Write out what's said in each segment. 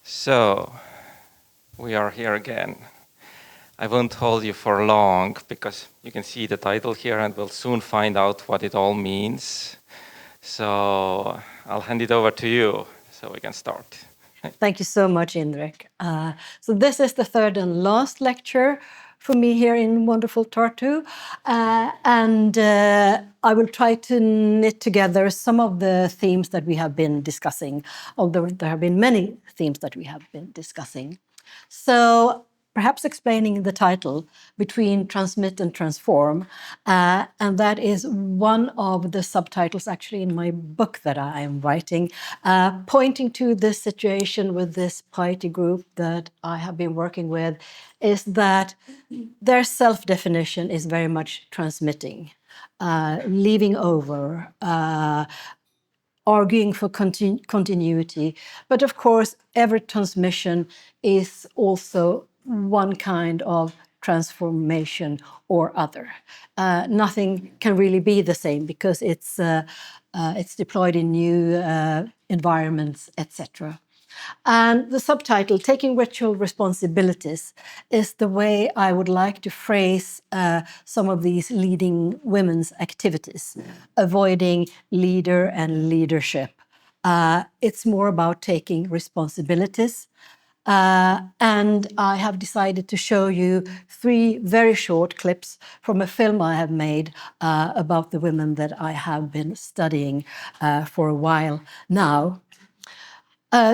So, we are here again. I won't hold you for long because you can see the title here and we'll soon find out what it all means. So, I'll hand it over to you so we can start. Thank you so much, Indrek. So this is the third and last lecture for me here in wonderful Tartu. And I will try to knit together some of the themes that we have been discussing, although there have been many themes that we have been discussing. So perhaps explaining the title, Between Transmit and Transform, and that is one of the subtitles actually in my book that I am writing, pointing to this situation with this piety group that I have been working with, is that their self-definition is very much transmitting, leaving over, arguing for continuity. But of course, every transmission is also one kind of transformation or other. Nothing can really be the same because it's deployed in new environments, etc. And the subtitle, Taking Ritual Responsibilities, is the way I would like to phrase some of these leading women's activities, avoiding leader and leadership. It's more about taking responsibilities. And I have decided to show you 3 very short clips from a film I have made about the women that I have been studying for a while now.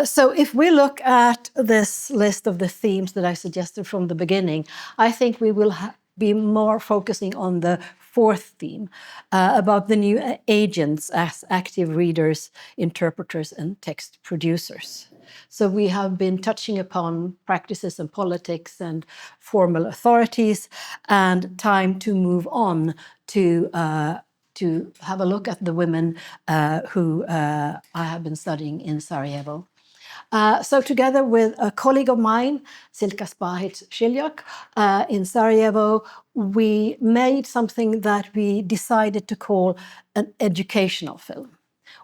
So if we look at this list of the themes that I suggested from the beginning, I think we will be more focusing on the 4th theme, about the new agents as active readers, interpreters, and text producers. So we have been touching upon practices and politics and formal authorities, and time to move on to have a look at the women who I have been studying in Sarajevo. So together with a colleague of mine, Silka Spahic-Shiljak, in Sarajevo, we made something that we decided to call an educational film,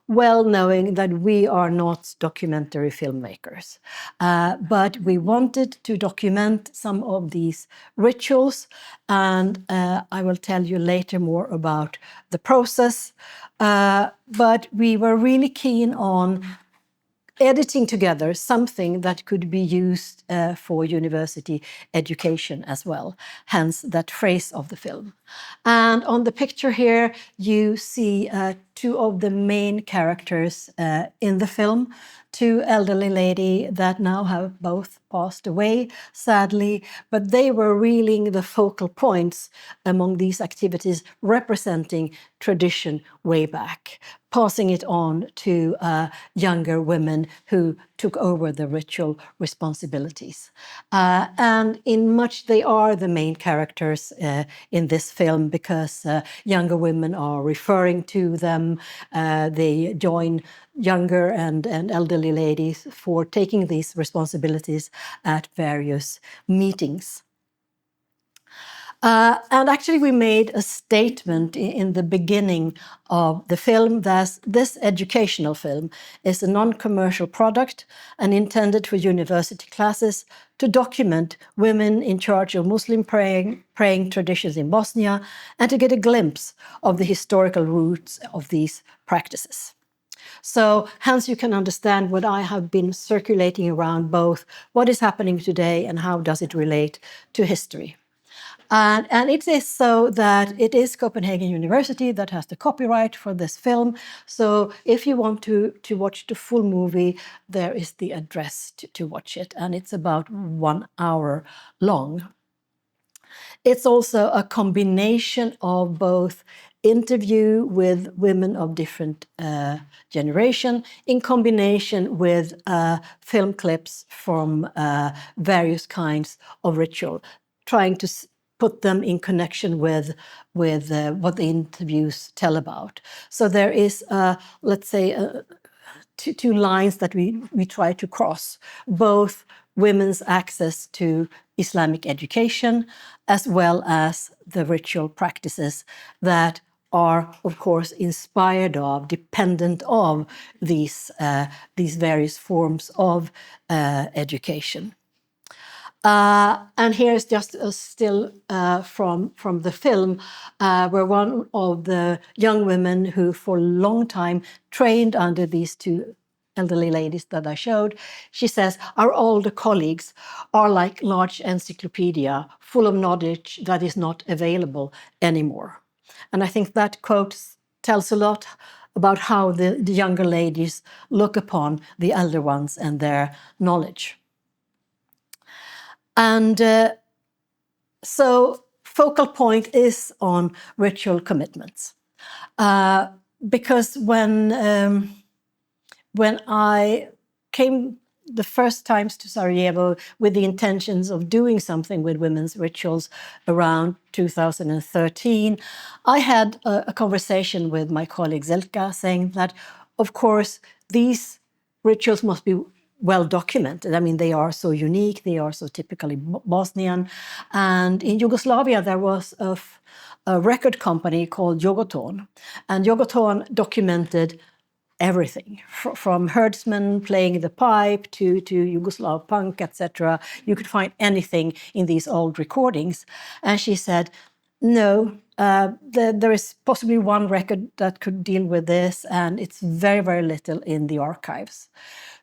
well knowing that we are not documentary filmmakers. But we wanted to document some of these rituals, and I will tell you later more about the process. But we were really keen on editing together something that could be used for university education as well, hence that phrase of the film. And on the picture here, you see 2 of the main characters in the film, 2 elderly ladies that now have both passed away, sadly, but they were really the focal points among these activities, representing tradition way back, passing it on to younger women who took over the ritual responsibilities. And in much they are the main characters in this film because younger women are referring to them. They join younger and elderly ladies for taking these responsibilities at various meetings. And actually we made a statement in the beginning of the film that this educational film is a non-commercial product and intended for university classes to document women in charge of Muslim praying traditions in Bosnia and to get a glimpse of the historical roots of these practices. So hence you can understand what I have been circulating around, both what is happening today and how does it relate to history. And it is so that it is Copenhagen University that has the copyright for this film. So if you want to watch the full movie, there is the address to watch it. And it's about 1 hour long. It's also a combination of both interview with women of different generation in combination with film clips from various kinds of ritual, trying to put them in connection with what the interviews tell about. So there is, let's say, 2 lines that we try to cross, both women's access to Islamic education as well as the ritual practices that are, of course, inspired of, dependent of these various forms of education. And here's just a still from the film, where one of the young women who for a long time trained under these two elderly ladies that I showed, she says, our older colleagues are like large encyclopedia full of knowledge that is not available anymore. And I think that quote tells a lot about how the younger ladies look upon the elder ones and their knowledge. And so focal point is on ritual commitments. Because when I came the first times to Sarajevo with the intentions of doing something with women's rituals around 2013, I had a conversation with my colleague Zelka saying that, of course, these rituals must be well documented. I mean, they are so unique, they are so typically Bosnian. And in Yugoslavia, there was a record company called Jogoton, and Jogoton documented everything, from herdsmen playing the pipe to Yugoslav punk, etc. You could find anything in these old recordings. And she said, no, there is possibly one record that could deal with this, and it's very, very little in the archives.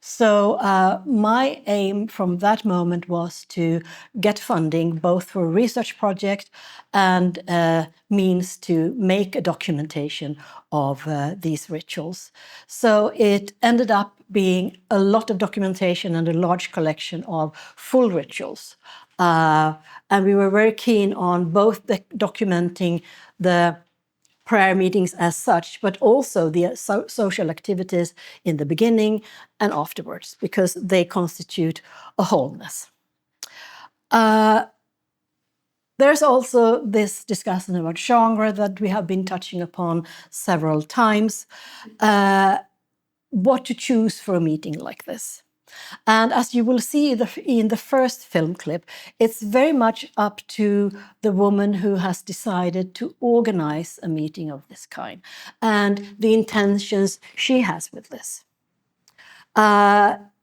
So my aim from that moment was to get funding both for a research project and means to make a documentation of these rituals. So it ended up being a lot of documentation and a large collection of full rituals. And we were very keen on both documenting the prayer meetings as such, but also the social activities in the beginning and afterwards, because they constitute a wholeness. There's also this discussion about genre that we have been touching upon several times. What to choose for a meeting like this. And as you will see in the first film clip, it's very much up to the woman who has decided to organize a meeting of this kind and the intentions she has with this.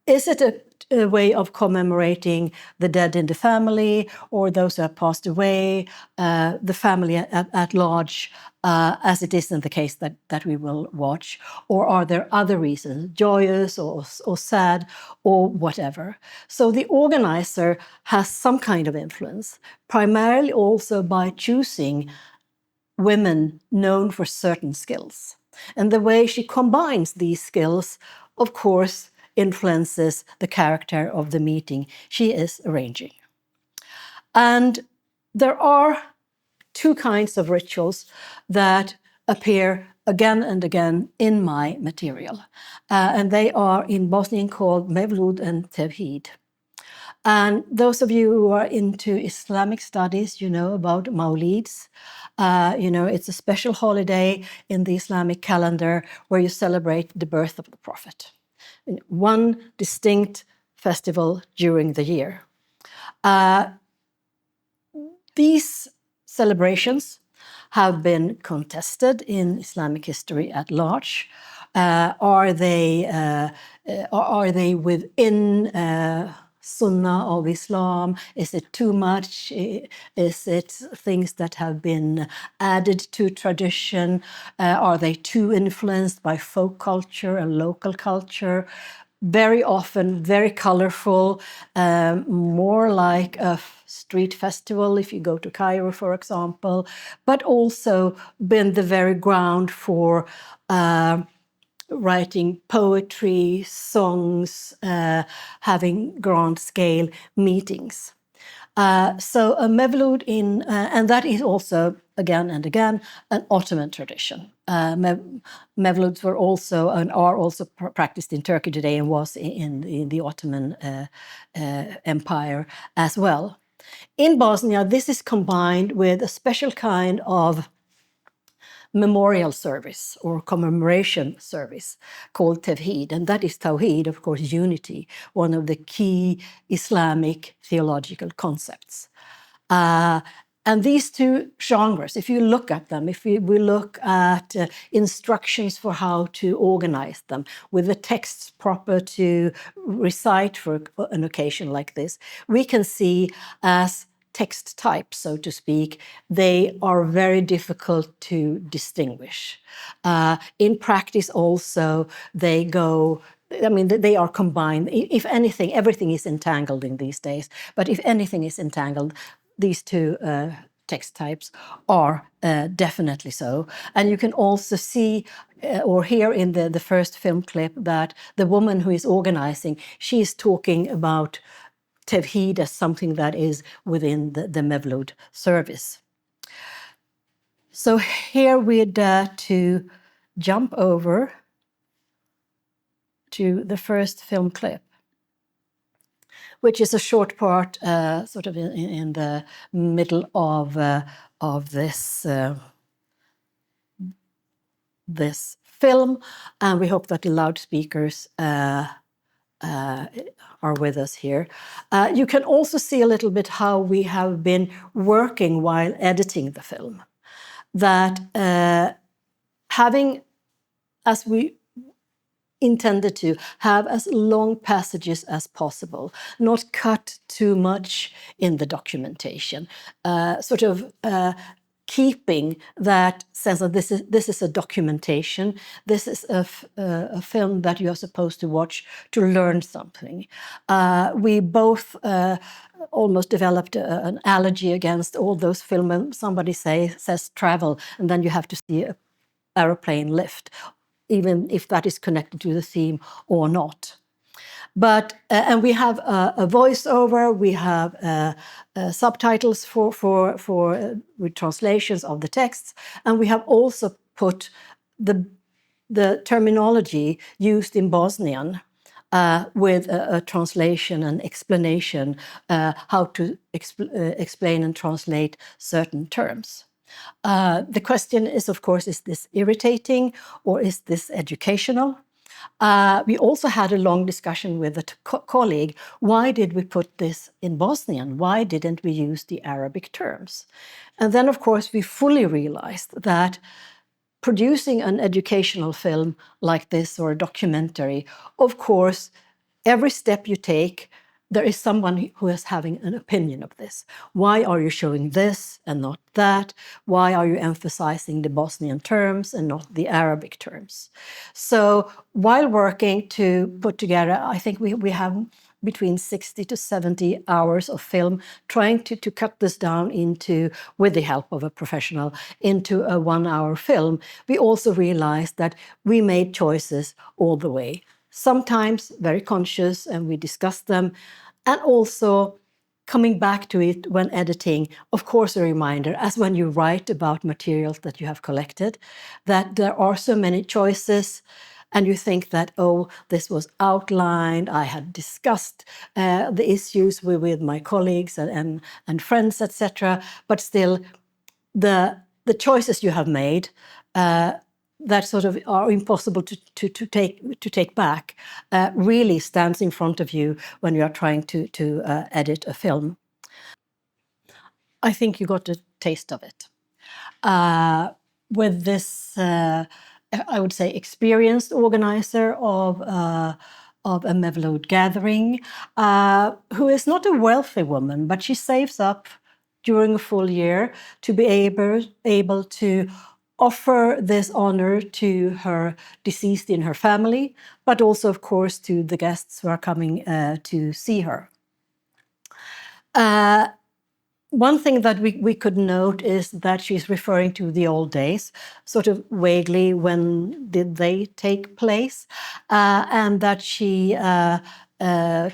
Is it a way of commemorating the dead in the family or those who have passed away, the family at large, as it is in the case that we will watch? Or are there other reasons, joyous or sad or whatever? So the organizer has some kind of influence, primarily also by choosing women known for certain skills. And the way she combines these skills, of course, influences the character of the meeting she is arranging. And there are two kinds of rituals that appear again and again in my material. And they are in Bosnian called Mevlud and Tevhid. And those of you who are into Islamic studies, you know about Mawlids. It's a special holiday in the Islamic calendar where you celebrate the birth of the Prophet. One distinct festival during the year. These celebrations have been contested in Islamic history at large. Are they within Sunnah of Islam? Is it too much? Is it things that have been added to tradition? Are they too influenced by folk culture and local culture? Very often, very colorful, more like a street festival if you go to Cairo, for example, but also been the very ground for writing poetry, songs, having grand scale meetings. So a Mevlud and that is also, again and again, an Ottoman tradition. Mevluds were also and are also practiced in Turkey today and was in the Ottoman Empire as well. In Bosnia, this is combined with a special kind of memorial service or commemoration service called Tevhid, and that is Tawhid, of course, unity, one of the key Islamic theological concepts. And these two genres, if you look at them, if we look at instructions for how to organize them, with the texts proper to recite for an occasion like this, we can see as text types, so to speak, they are very difficult to distinguish. In practice also, they go, I mean, they are combined. If anything, everything is entangled in these days, but if anything is entangled, these two text types are definitely so. And you can also see or hear in the first film clip that the woman who is organizing, she is talking about Tevhid as something that is within the Mevlud service. So here we'd to jump over to the first film clip, which is a short part, sort of in the middle of this film, and we hope that the loudspeakers are with us here. You can also see a little bit how we have been working while editing the film. That having, as we intended to, have as long passages as possible, not cut too much in the documentation, sort of keeping that sense of this is a documentation, this is a film that you are supposed to watch to learn something. We both almost developed an allergy against all those films when somebody says travel, and then you have to see an aeroplane lift, even if that is connected to the theme or not. But and we have a voiceover, we have subtitles with translations of the texts, and we have also put the terminology used in Bosnian with a translation and explanation how to explain and translate certain terms. The question is, of course, is this irritating or is this educational? We also had a long discussion with a colleague. Why did we put this in Bosnian? Why didn't we use the Arabic terms? And then, of course, we fully realized that producing an educational film like this or a documentary, of course, every step you take, there is someone who is having an opinion of this. Why are you showing this and not that? Why are you emphasizing the Bosnian terms and not the Arabic terms? So while working to put together, I think we have between 60 to 70 hours of film, trying to cut this down into, with the help of a professional, into a 1-hour film. We also realized that we made choices all the way. Sometimes very conscious, and we discussed them, and also coming back to it when editing, of course, a reminder, as when you write about materials that you have collected, that there are so many choices, and you think that, oh, this was outlined, I had discussed the issues with my colleagues and friends, etc., but still, the choices you have made that sort of are impossible to take back really stands in front of you when you are trying to edit a film. I think you got a taste of it. With this, I would say, experienced organizer of a Mevlud gathering, who is not a wealthy woman, but she saves up during a full year to be able to offer this honor to her deceased in her family, but also, of course, to the guests who are coming to see her. One thing that we could note is that she's referring to the old days, sort of vaguely, when did they take place, and that she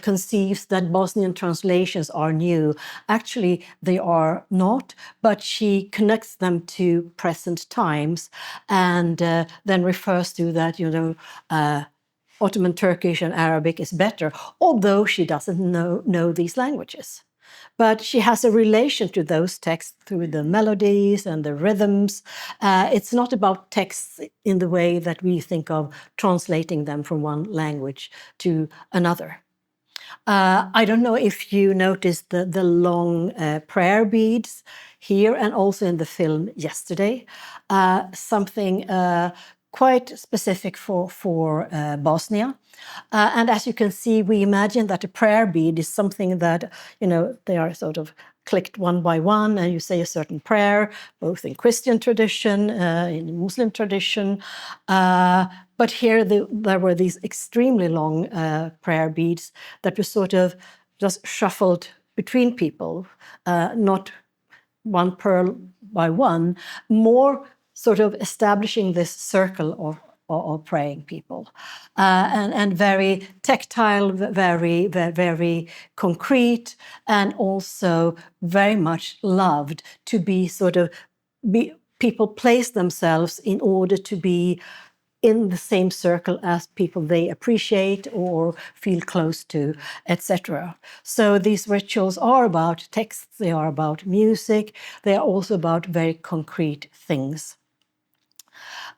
conceives that Bosnian translations are new. Actually, they are not, but she connects them to present times and then refers to that, Ottoman Turkish and Arabic is better, although she doesn't know these languages. But she has a relation to those texts through the melodies and the rhythms. It's not about texts in the way that we think of translating them from one language to another. I don't know if you noticed the long prayer beads here and also in the film yesterday. Something quite specific for Bosnia. And as you can see, we imagine that a prayer bead is something that, they are sort of clicked one by one, and you say a certain prayer, both in Christian tradition, in Muslim tradition. But here there were these extremely long prayer beads that were sort of just shuffled between people, not one pearl by one, more sort of establishing this circle of praying people, and very tactile, very concrete, and also very much loved to be people place themselves in order to be in the same circle as people they appreciate or feel close to, etc. So these rituals are about texts, they are about music, they are also about very concrete things.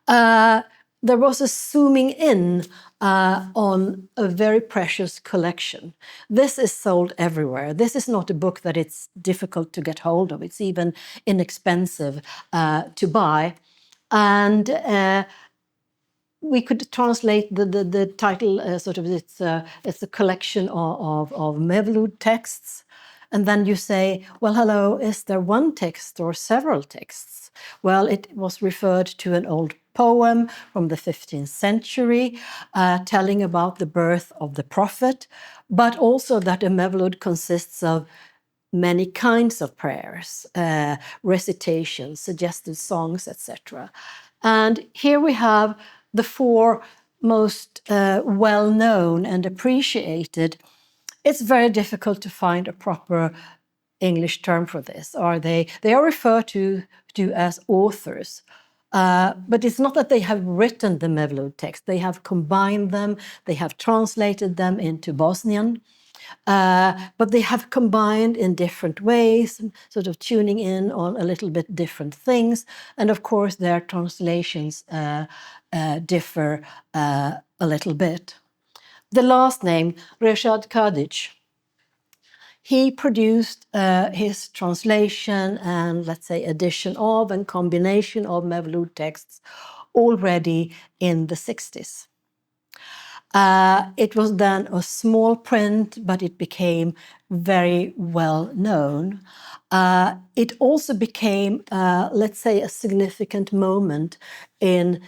There was a zooming in on a very precious collection. This is sold everywhere. This is not a book that it's difficult to get hold of. It's even inexpensive to buy. And we could translate the title it's a collection of Mevlud texts, and then you say, well, hello, is there one text or several texts? Well, it was referred to an old poem from the 15th century telling about the birth of the prophet, but also that a Mevlud consists of many kinds of prayers, recitations, suggested songs, etc. And here we have the four most well-known and appreciated. It's very difficult to find a proper English term for this. They are referred to as authors. But it's not that they have written the Mevlud text. They have combined them. They have translated them into Bosnian. But they have combined in different ways, sort of tuning in on a little bit different things. And of course, their translations differ a little bit. The last name, Reshad Kadic, he produced his translation and, let's say, edition of and combination of Mevlud texts already in the 60s. It was then a small print, but it became very well known. It also became, let's say, a significant moment in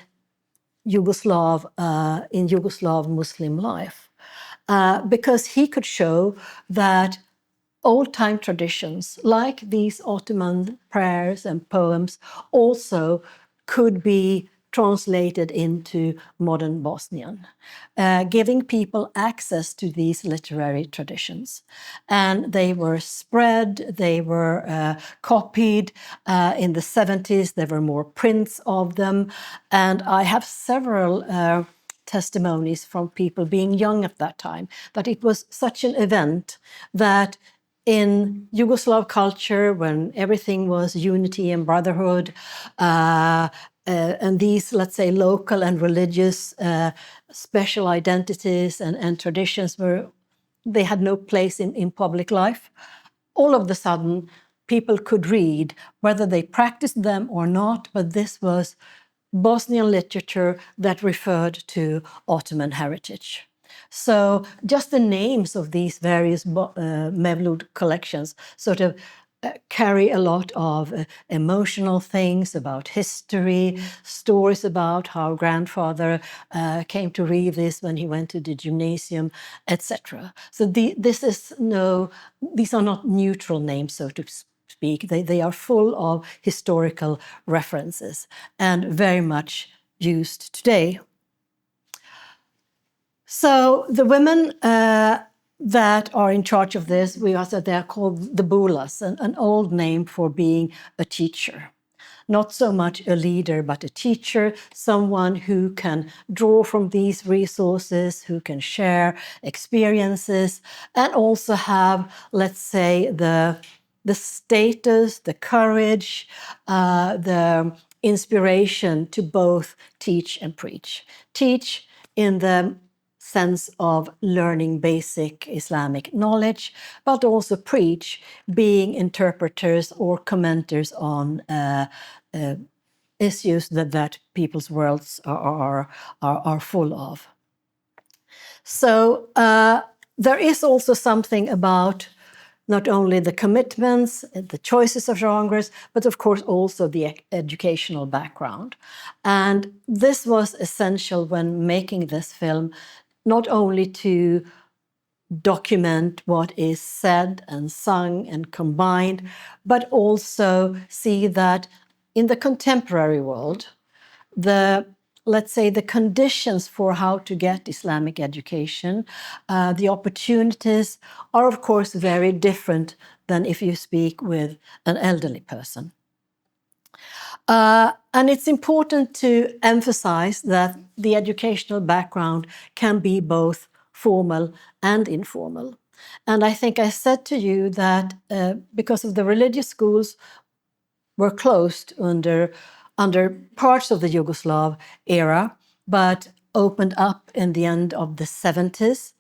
Yugoslav Muslim life, because he could show that old-time traditions, like these Ottoman prayers and poems, also could be translated into modern Bosnian, giving people access to these literary traditions. And they were spread, they were copied. In the 70s, there were more prints of them. And I have several testimonies from people being young at that time, that it was such an event that in Yugoslav culture, when everything was unity and brotherhood, and these, let's say, local and religious special identities and traditions they had no place in public life. All of a sudden, people could read, whether they practiced them or not, but this was Bosnian literature that referred to Ottoman heritage. So just the names of these various Mevlud collections sort of carry a lot of emotional things about history, stories about how grandfather came to read this when he went to the gymnasium, etc. So these are not neutral names, so to speak. They are full of historical references and very much used today. So the women that are in charge of this, they're called the bulas, an old name for being a teacher. Not so much a leader, but a teacher, someone who can draw from these resources, who can share experiences, and also have, let's say, the status, the courage, the inspiration to both teach and preach. Teach in the sense of learning basic Islamic knowledge, but also preach, being interpreters or commenters on issues that people's worlds are full of. So there is also something about not only the commitments, the choices of genres, but of course also the educational background. And this was essential when making this film, not only to document what is said and sung and combined, but also see that in the contemporary world, let's say the conditions for how to get Islamic education, the opportunities are of course very different than if you speak with an elderly person. And it's important to emphasize that the educational background can be both formal and informal. And I think I said to you that because of the religious schools were closed under parts of the Yugoslav era, but opened up in the end of the 70s.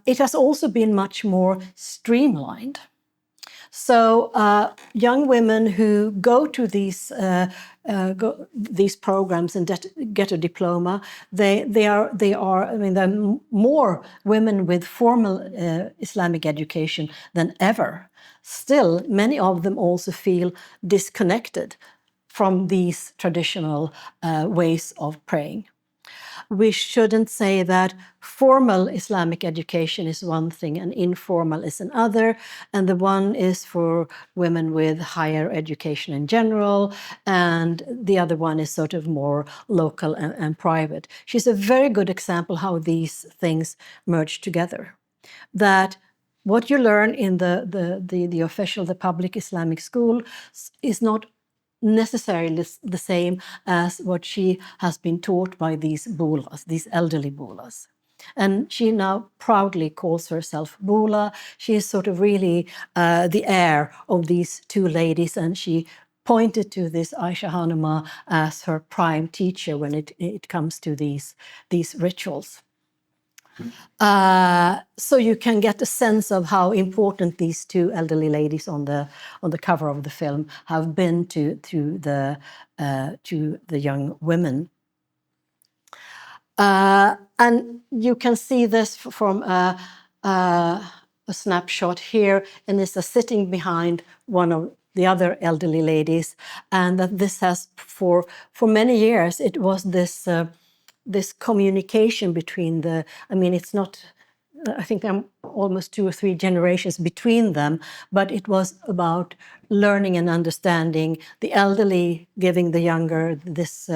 It has also been much more streamlined. So young women who go to these programs and get a diploma, they are. I mean, there are more women with formal Islamic education than ever. Still, many of them also feel disconnected from these traditional ways of praying. We shouldn't say that formal Islamic education is one thing and informal is another, and the one is for women with higher education in general, and the other one is sort of more local and private. She's a very good example how these things merge together. That what you learn in the official, the public Islamic school is not necessarily the same as what she has been taught by these bulas, these elderly bulas. And she now proudly calls herself bula. She is sort of really the heir of these two ladies, and she pointed to this Aisha Hanuma as her prime teacher when it comes to these rituals. So you can get a sense of how important these two elderly ladies on the cover of the film have been to the young women. And you can see this from a snapshot here, and it's sitting behind one of the other elderly ladies, and that this has for many years it was this communication between it's not, I think I'm almost 2 or 3 generations between them, but it was about learning and understanding, the elderly giving the younger this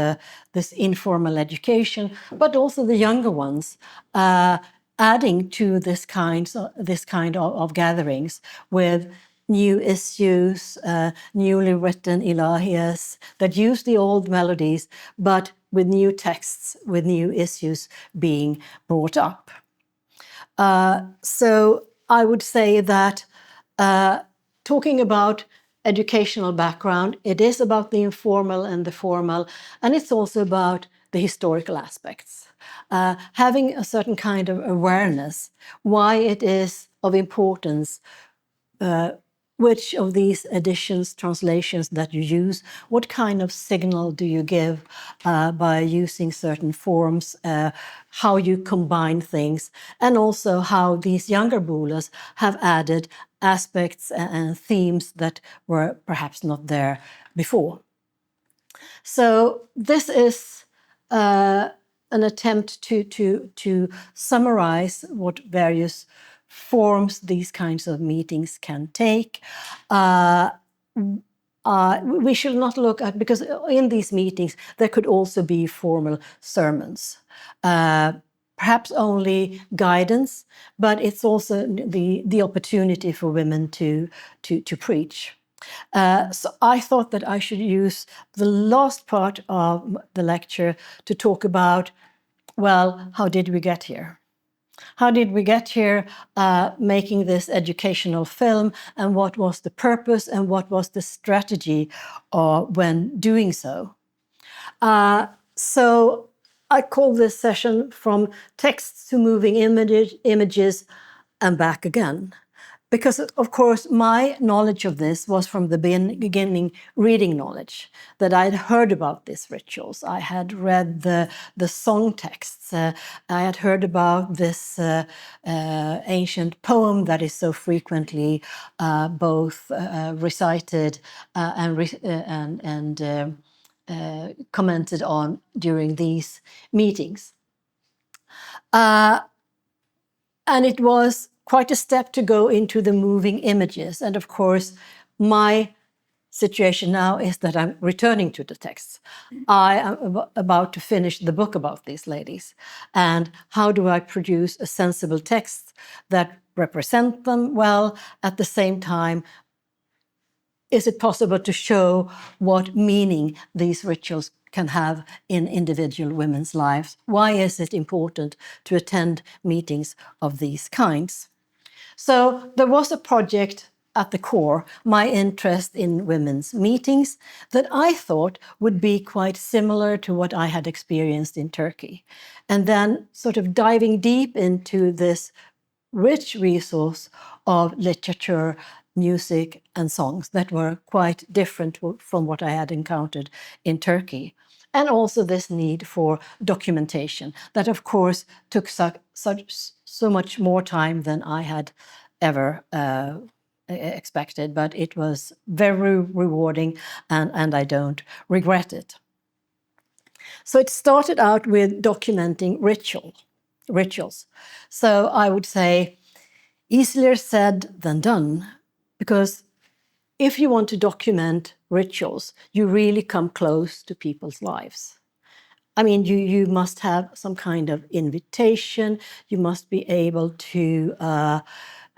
informal education, but also the younger ones adding to this kind of gatherings with new issues, newly written ilahiyas that use the old melodies, but with new texts, with new issues being brought up. So I would say that talking about educational background, it is about the informal and the formal, and it's also about the historical aspects. Having a certain kind of awareness, why it is of importance, which of these editions, translations that you use, what kind of signal do you give by using certain forms, how you combine things, and also how these younger bulas have added aspects and themes that were perhaps not there before. So this is an attempt to summarize what various forms these kinds of meetings can take. We should not look at, because in these meetings there could also be formal sermons. Perhaps only guidance, but it's also the opportunity for women to preach. So I thought that I should use the last part of the lecture to talk about, well, how did we get here? How did we get here making this educational film, and what was the purpose and what was the strategy when doing so? So I call this session From Texts to Moving Images and Back Again. Because, of course, my knowledge of this was from the beginning reading knowledge, that I had heard about these rituals. I had read the song texts. I had heard about this ancient poem that is so frequently both recited and commented on during these meetings. And it was quite a step to go into the moving images. And of course, my situation now is that I'm returning to the texts. I am about to finish the book about these ladies. And how do I produce a sensible text that represent them well? At the same time, is it possible to show what meaning these rituals can have in individual women's lives? Why is it important to attend meetings of these kinds? So there was a project at the core, my interest in women's meetings, that I thought would be quite similar to what I had experienced in Turkey. And then sort of diving deep into this rich resource of literature, music, and songs that were quite different from what I had encountered in Turkey. And also this need for documentation that, of course, took so much more time than I had ever expected, but it was very rewarding, and I don't regret it. So it started out with documenting rituals. So I would say easier said than done, because if you want to document rituals, you really come close to people's lives. I mean, you must have some kind of invitation. You must be able to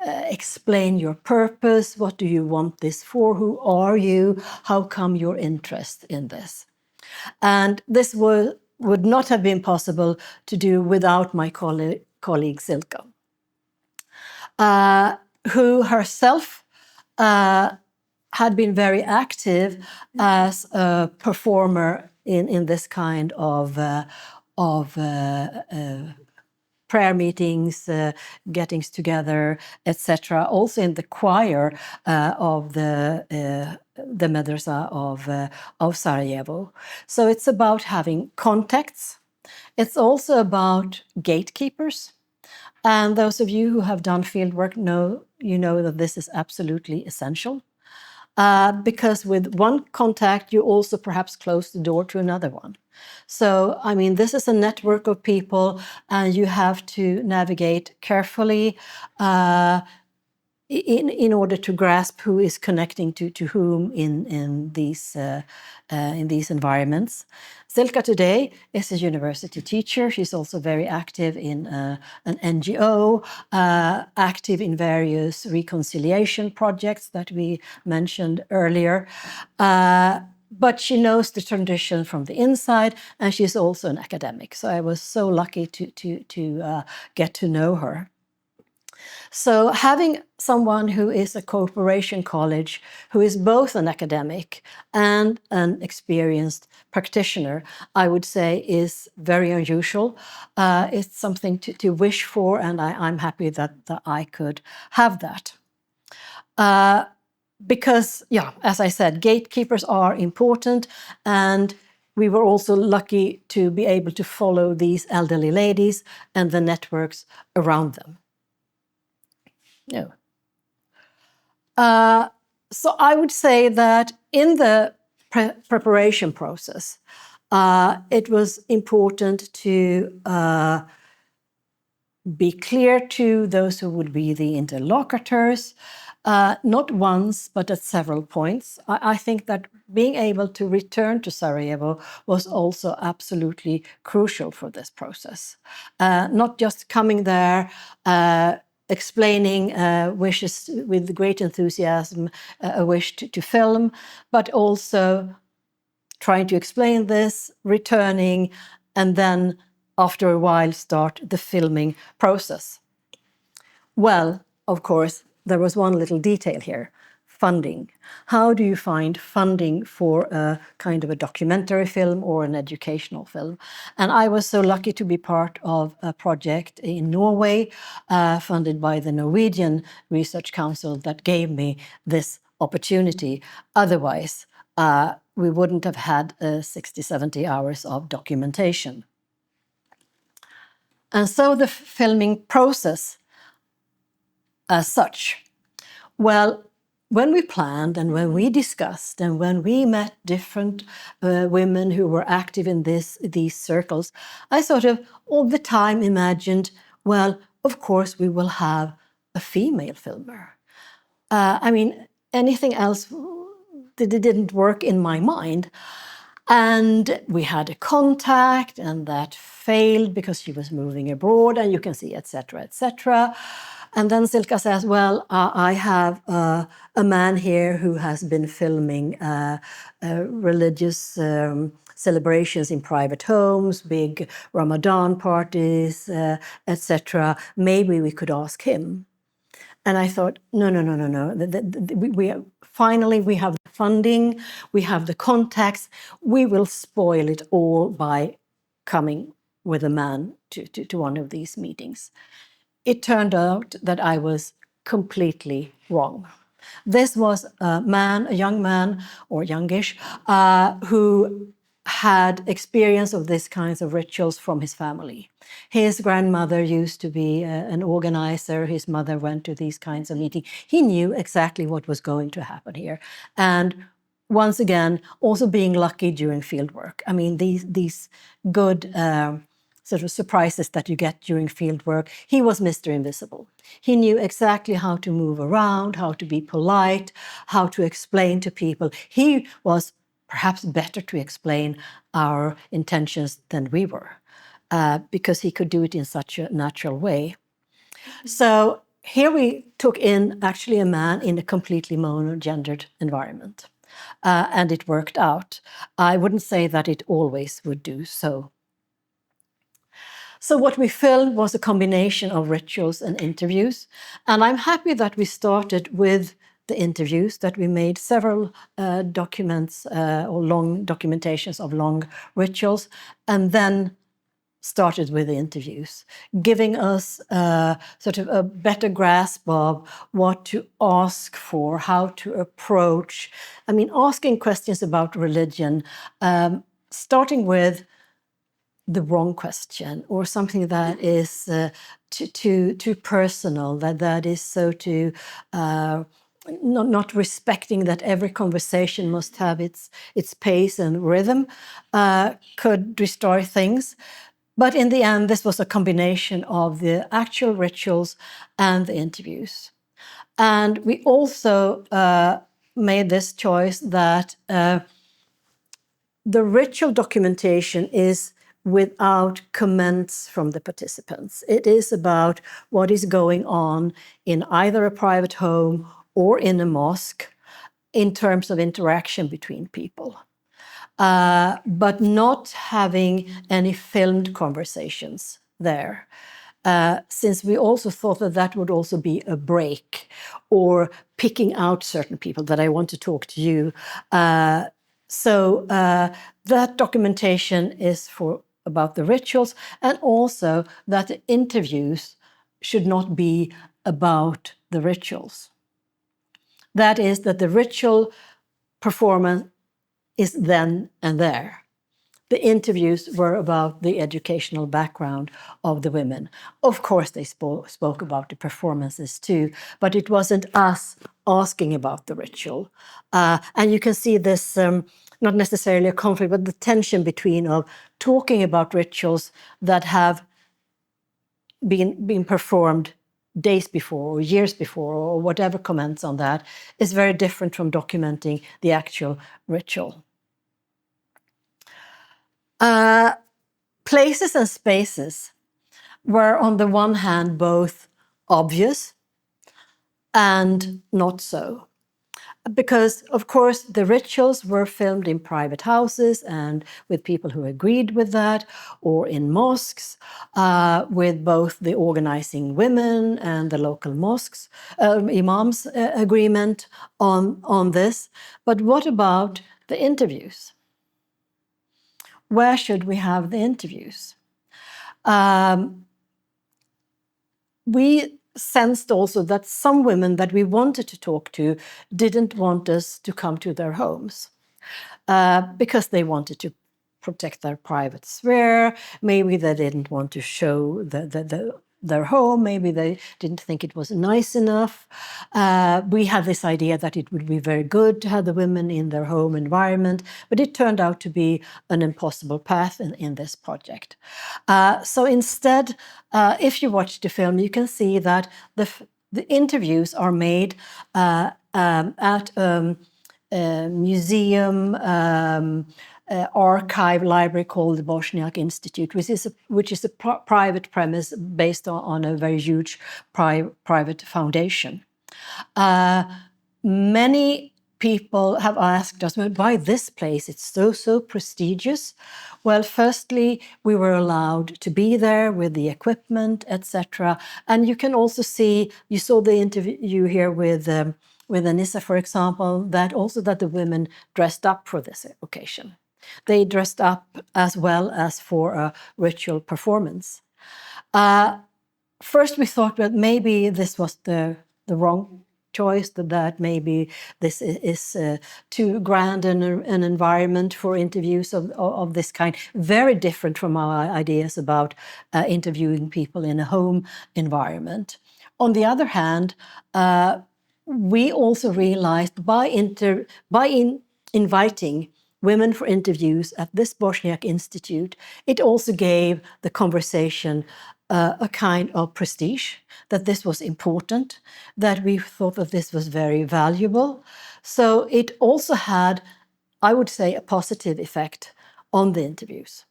explain your purpose. What do you want this for? Who are you? How come your interest in this? And this would not have been possible to do without my colleague Silke, who herself had been very active as a performer in this kind of prayer meetings, gettings together, etc. Also in the choir of the madrasa of Sarajevo. So it's about having contacts. It's also about gatekeepers. And those of you who have done fieldwork know that this is absolutely essential. Because with one contact, you also perhaps close the door to another one. So, I mean, this is a network of people, and you have to navigate carefully in order to grasp who is connecting to whom in these environments. Silke today is a university teacher. She's also very active in an NGO, active in various reconciliation projects that we mentioned earlier. But she knows the tradition from the inside, and she's also an academic. So I was so lucky to get to know her. So having someone who is a cooperation college, who is both an academic and an experienced practitioner, I would say is very unusual. It's something to wish for, and I'm happy that I could have that. Because, yeah, as I said, gatekeepers are important, and we were also lucky to be able to follow these elderly ladies and the networks around them. No. So I would say that in the preparation process, it was important to be clear to those who would be the interlocutors, not once, but at several points. I think that being able to return to Sarajevo was also absolutely crucial for this process. Not just coming there, explaining wishes with great enthusiasm, a wish to film, but also trying to explain this, returning, and then after a while start the filming process. Well, of course, there was one little detail here. funding. How do you find funding for a kind of a documentary film or an educational film? And I was so lucky to be part of a project in Norway, funded by the Norwegian Research Council, that gave me this opportunity. Otherwise, we wouldn't have had 60, 70 hours of documentation. And so the filming process as such, well, when we planned and when we discussed and when we met different women who were active in these circles, I sort of all the time imagined, well, of course we will have a female filmer. I mean, anything else didn't work in my mind. And we had a contact, and that failed because she was moving abroad, and you can see, etc., etc. And then Silka says, well, I have a man here who has been filming religious celebrations in private homes, big Ramadan parties, etc. Maybe we could ask him. And I thought, no. Finally, we have the funding, we have the contacts, we will spoil it all by coming with a man to one of these meetings. It turned out that I was completely wrong. This was a man, a young man, or youngish, who had experience of these kinds of rituals from his family. His grandmother used to be an organizer. His mother went to these kinds of meetings. He knew exactly what was going to happen here. And once again, also being lucky during field work. I mean, these good sort of surprises that you get during field work. He was Mr. Invisible. He knew exactly how to move around, how to be polite, how to explain to people. He was perhaps better to explain our intentions than we were, because he could do it in such a natural way. So here we took in actually a man in a completely monogendered environment, and it worked out. I wouldn't say that it always would do so. So what we filmed was a combination of rituals and interviews, and I'm happy that we started with the interviews, that we made several documents or long documentations of long rituals, and then started with the interviews, giving us sort of a better grasp of what to ask for, how to approach. I mean, asking questions about religion, starting with the wrong question or something that is too personal, that is so too not respecting that every conversation must have its pace and rhythm, could destroy things. But in the end, this was a combination of the actual rituals and the interviews. And we also made this choice that the ritual documentation is without comments from the participants. It is about what is going on in either a private home or in a mosque in terms of interaction between people, but not having any filmed conversations there. Since we also thought that that would also be a break, or picking out certain people that I want to talk to you. So that documentation is about the rituals, and also that the interviews should not be about the rituals. That is, that the ritual performance is then and there. The interviews were about the educational background of the women. Of course, they spoke about the performances too, but it wasn't us asking about the ritual. And you can see this, not necessarily a conflict, but the tension between of talking about rituals that have been performed days before or years before or whatever comments on that is very different from documenting the actual ritual. Places and spaces were on the one hand both obvious and not so. because, of course, the rituals were filmed in private houses and with people who agreed with that, or in mosques, with both the organizing women and the local mosques, imams' agreement on this. But what about the interviews? Where should we have the interviews? We sensed also that some women that we wanted to talk to didn't want us to come to their homes because they wanted to protect their private sphere. Maybe they didn't want to show their home. Maybe they didn't think it was nice enough. We had this idea that it would be very good to have the women in their home environment, but it turned out to be an impossible path in this project. So instead, if you watch the film, you can see that the interviews are made at a museum, archive library called the Bosniak Institute, which is a private premise based on a very huge private foundation. Many people have asked us, well, why this place? It's so prestigious. Well, firstly, we were allowed to be there with the equipment, etc. And you can also see, you saw the interview here with Anissa, for example, that the women dressed up for this occasion. They dressed up as well as for a ritual performance. First, we thought that maybe this was the wrong choice, that maybe this is too grand an environment for interviews of this kind, very different from our ideas about interviewing people in a home environment. On the other hand, we also realized by inviting women for interviews at this Bosniak Institute, it also gave the conversation a kind of prestige, that this was important, that we thought that this was very valuable. So it also had, I would say, a positive effect on the interviews.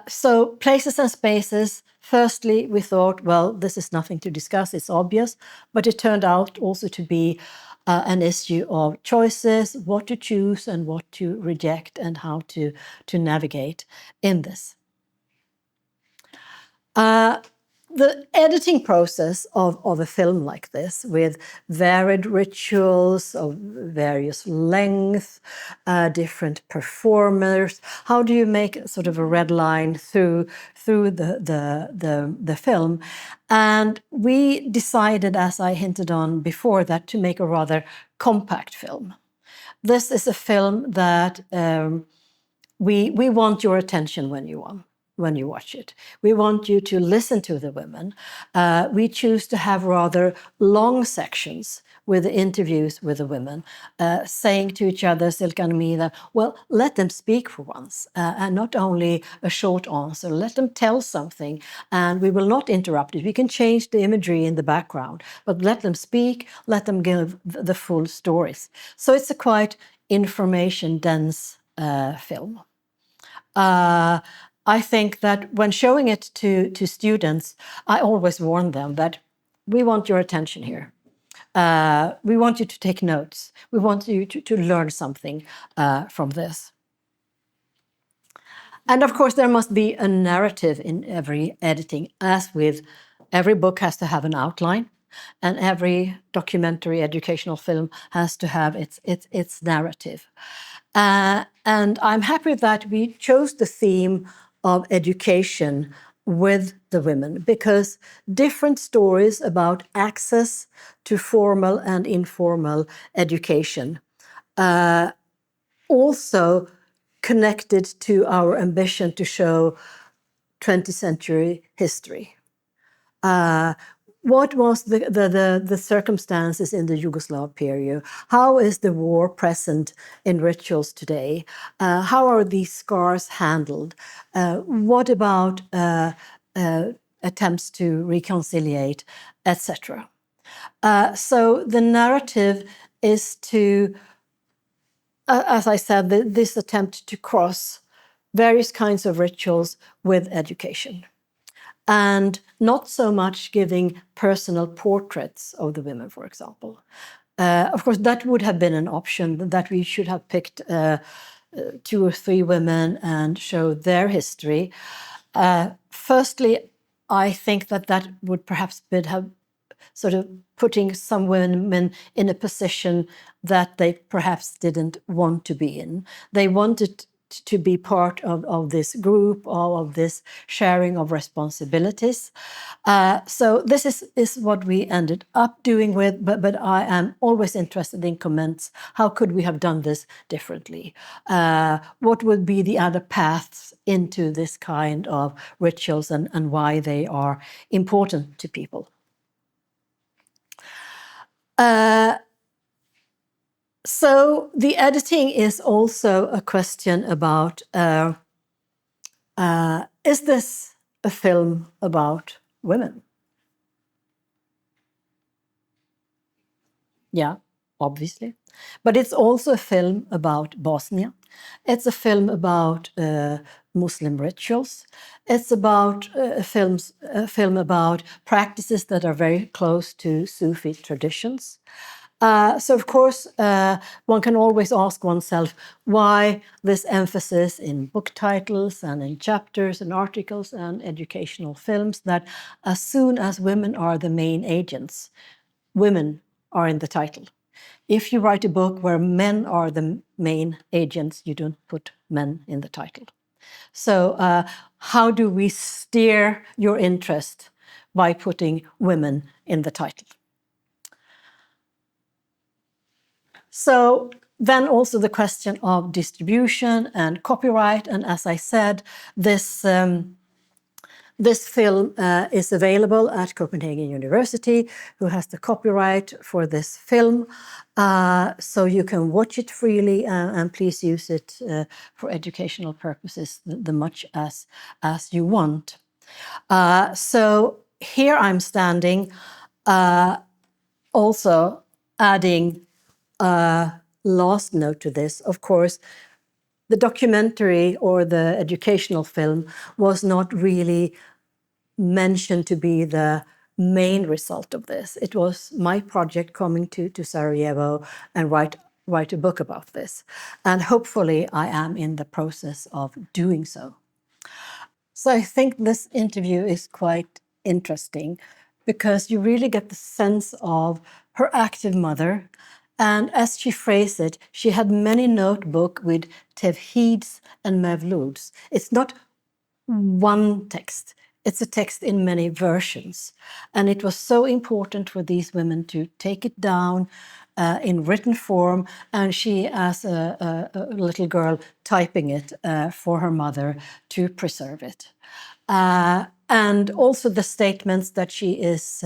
So places and spaces, firstly, we thought, well, this is nothing to discuss, it's obvious, but it turned out also to be an issue of choices, what to choose and what to reject, and how to navigate in this. The editing process of a film like this, with varied rituals of various length, different performers, how do you make sort of a red line through the film? And we decided, as I hinted on before, that to make a rather compact film. This is a film that we want your attention when you watch it. We want you to listen to the women. We choose to have rather long sections with interviews with the women, saying to each other, Silke and me, that, well, let them speak for once, and not only a short answer. Let them tell something, and we will not interrupt it. We can change the imagery in the background, but let them speak, let them give the full stories. So it's a quite information-dense film. I think that when showing it to students, I always warn them that we want your attention here. We want you to take notes. We want you to learn something from this. And of course, there must be a narrative in every editing, as with every book has to have an outline, and every documentary educational film has to have its narrative. And I'm happy that we chose the theme of education with the women, because different stories about access to formal and informal education also connected to our ambition to show 20th century history. What was the circumstances in the Yugoslav period? How is the war present in rituals today? How are these scars handled? What about attempts to reconciliate, etc.? So the narrative is to, as I said, this attempt to cross various kinds of rituals with education, and not so much giving personal portraits of the women, for example. Of course, that would have been an option, that we should have picked 2 or 3 women and showed their history. Firstly, I think that would perhaps have sort of putting some women in a position that they perhaps didn't want to be in. They wanted to be part of this group, of this sharing of responsibilities. So this is what we ended up doing with, but I am always interested in comments. How could we have done this differently? What would be the other paths into this kind of rituals and why they are important to people? So the editing is also a question about, is this a film about women? Yeah, obviously. But it's also a film about Bosnia. It's a film about Muslim rituals. It's about a film about practices that are very close to Sufi traditions. So, of course, one can always ask oneself why this emphasis in book titles and in chapters and articles and educational films that as soon as women are the main agents, women are in the title. If you write a book where men are the main agents, you don't put men in the title. So how do we steer your interest by putting women in the title? So then also the question of distribution and copyright. And as I said, this film is available at Copenhagen University, who has the copyright for this film. So you can watch it freely and please use it for educational purposes the much as you want. So here I'm standing, also adding a last note to this. Of course, the documentary or the educational film was not really mentioned to be the main result of this. It was my project coming to Sarajevo and write a book about this. And hopefully I am in the process of doing so. So I think this interview is quite interesting because you really get the sense of her active mother. And as she phrased it, she had many notebooks with tevhids and mevluds. It's not one text. It's a text in many versions. And it was so important for these women to take it down in written form. And she, as a little girl, typing it for her mother to preserve it. And also the statements that she is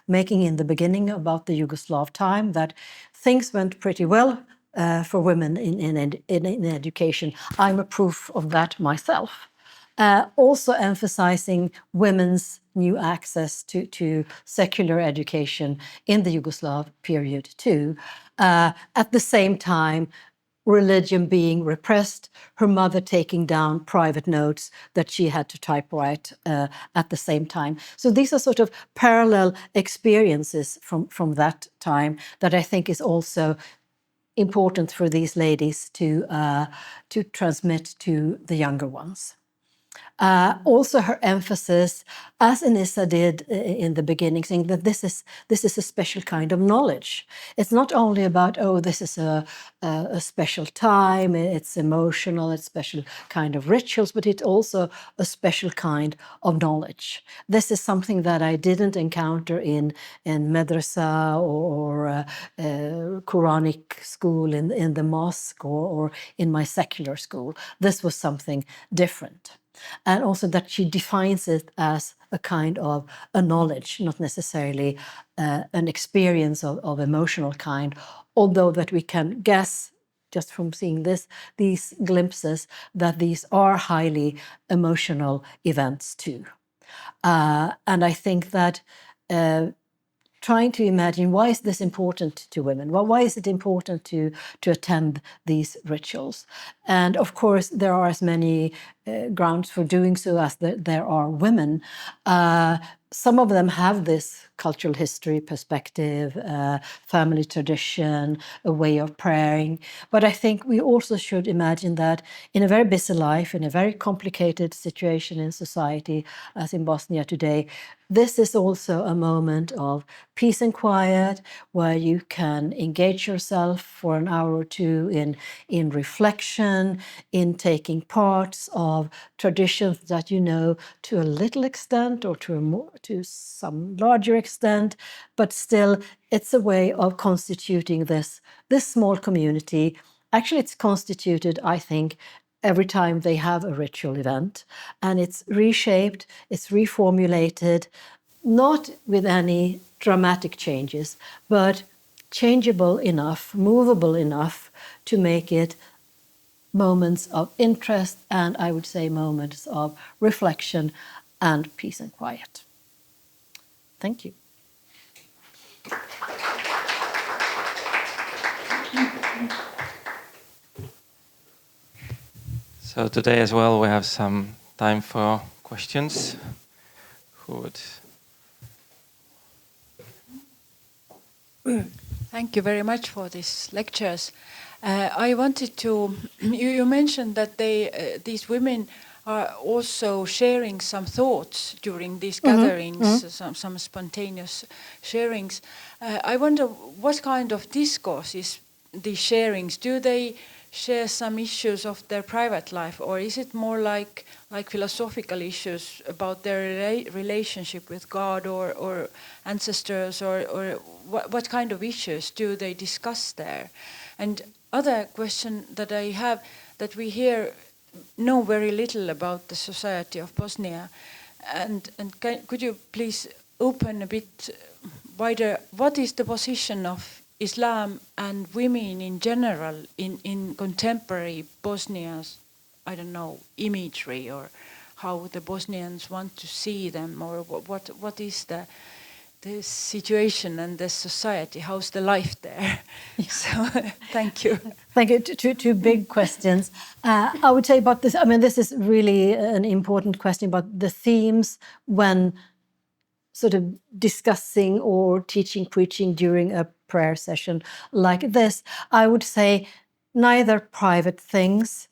making in the beginning about the Yugoslav time, that things went pretty well for women in education. I'm a proof of that myself. Also emphasizing women's new access to secular education in the Yugoslav period too. At the same time, religion being repressed, her mother taking down private notes that she had to typewrite at the same time. So these are sort of parallel experiences from that time that I think is also important for these ladies to transmit to the younger ones. Also her emphasis, as Inissa did in the beginning, saying that this is a special kind of knowledge. It's not only about, oh, this is a special time, it's emotional, it's special kind of rituals, but it's also a special kind of knowledge. This is something that I didn't encounter in madrasa or Quranic school in the mosque or in my secular school. This was something different. And also that she defines it as a kind of a knowledge, not necessarily an experience of emotional kind, although that we can guess just from seeing these glimpses that these are highly emotional events too. And I think that trying to imagine, why is this important to women? Well, why is it important to attend these rituals? And of course, there are as many grounds for doing so as there are women. some of them have this cultural history perspective, family tradition, a way of praying. But I think we also should imagine that in a very busy life, in a very complicated situation in society, as in Bosnia today, this is also a moment of peace and quiet, where you can engage yourself for an hour or two in reflection, in taking parts of traditions that you know to a little extent or to some larger extent, but still it's a way of constituting this small community. Actually, it's constituted, I think, every time they have a ritual event, and it's reshaped, it's reformulated, not with any dramatic changes, but changeable enough, movable enough to make it moments of interest, and I would say moments of reflection and peace and quiet. Thank you. So today as well we have some time for questions. Who would? Thank you very much for these lectures. I wanted to, you mentioned that these women are also sharing some thoughts during these gatherings, some spontaneous sharings. I wonder what kind of discourse is these sharings? Do they share some issues of their private life, or is it more like philosophical issues about their relationship with God or ancestors, or what kind of issues do they discuss there? And other question that I have, that we here know very little about the society of Bosnia, and could you please open a bit wider? What is the position of Islam and women in general in contemporary Bosnia's, I don't know, imagery, or how the Bosnians want to see them, or what is the situation and the society? How's the life there? So, thank you. Thank you. Two big questions. I would say about this, I mean, this is really an important question about the themes when sort of discussing or teaching, preaching during a prayer session like this. I would say neither private things,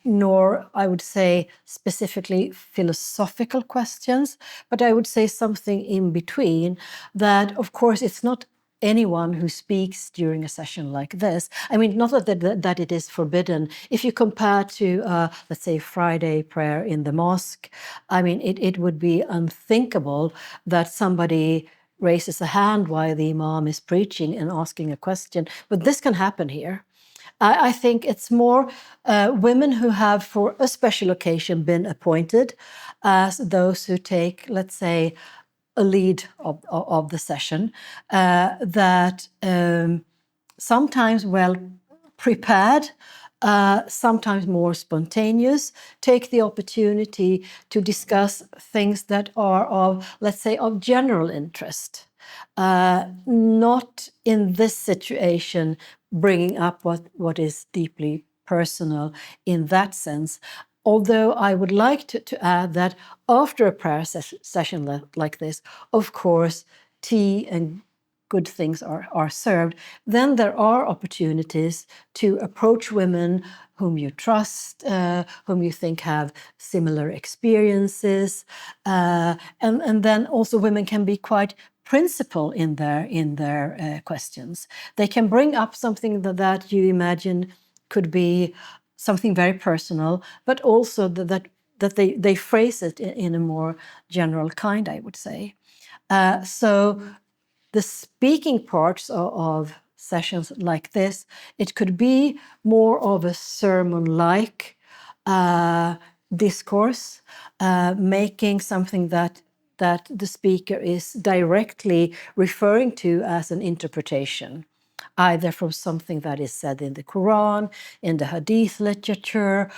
nor I would say specifically philosophical questions, but I would say something in between, that of course it's not anyone who speaks during a session like this. I mean, not that it is forbidden. If you compare to, let's say, Friday prayer in the mosque, I mean, it would be unthinkable that somebody raises a hand while the imam is preaching and asking a question. But this can happen here. I think it's more women who have, for a special occasion, been appointed as those who take, let's say, a lead of the session, that sometimes well prepared, sometimes more spontaneous, take the opportunity to discuss things that are of, let's say, of general interest. Not in this situation bringing up what is deeply personal in that sense. Although I would like to add that after a prayer session like this, of course, tea and good things are served, then there are opportunities to approach women whom you trust, whom you think have similar experiences, and then also women can be quite principled in their questions. They can bring up something that you imagine could be something very personal, but also that they phrase it in a more general kind, I would say. So the speaking parts of sessions like this, it could be more of a sermon-like discourse, making something that the speaker is directly referring to as an interpretation, either from something that is said in the Quran, in the Hadith literature,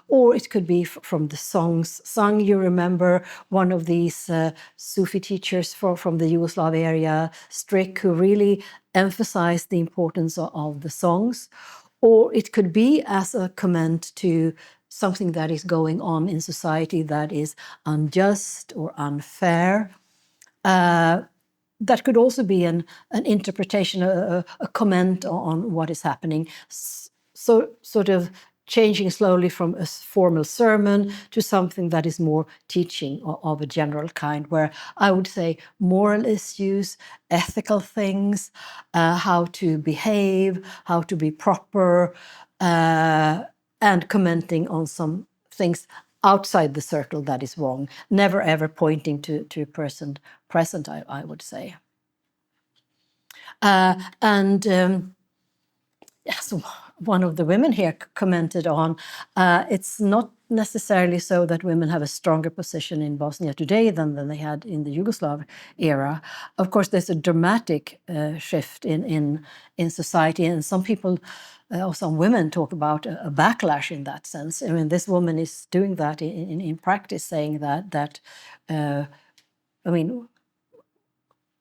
or it could be from the songs sung. You remember one of these Sufi teachers from the Yugoslav area, Strick, who really emphasized the importance of the songs. Or it could be as a comment to something that is going on in society that is unjust or unfair. That could also be an interpretation, a comment on what is happening. So sort of changing slowly from a formal sermon to something that is more teaching of a general kind, where I would say moral issues, ethical things, how to behave, how to be proper, and commenting on some things outside the circle that is wrong, never ever pointing to a person present, I would say. Yes, one of the women here commented on, it's not necessarily so that women have a stronger position in Bosnia today than they had in the Yugoslav era. Of course, there's a dramatic shift in society, and some people, or some women, talk about a backlash in that sense. I mean, this woman is doing that in practice, saying that I mean,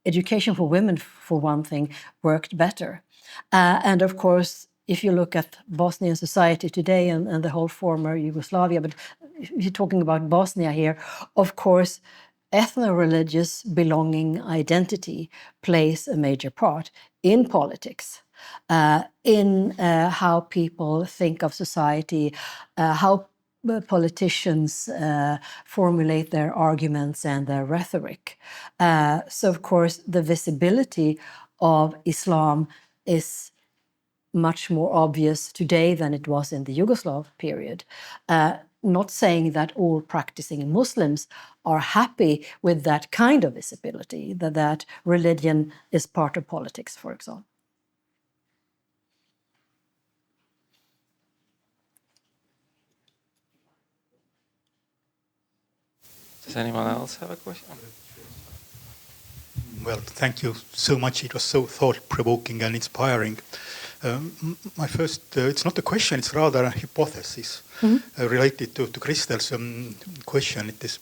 education for women, for one thing, worked better. And of course, if you look at Bosnian society today and the whole former Yugoslavia, but if you're talking about Bosnia here, of course, ethno-religious belonging identity plays a major part in politics, in how people think of society, how politicians formulate their arguments and their rhetoric. So, of course, the visibility of Islam is much more obvious today than it was in the Yugoslav period. Not saying that all practicing Muslims are happy with that kind of visibility, that religion is part of politics, for example. Does anyone else have a question? Well, thank you so much. It was so thought-provoking and inspiring. My first, it's not a question, it's rather a hypothesis related to Kristel's question. It is,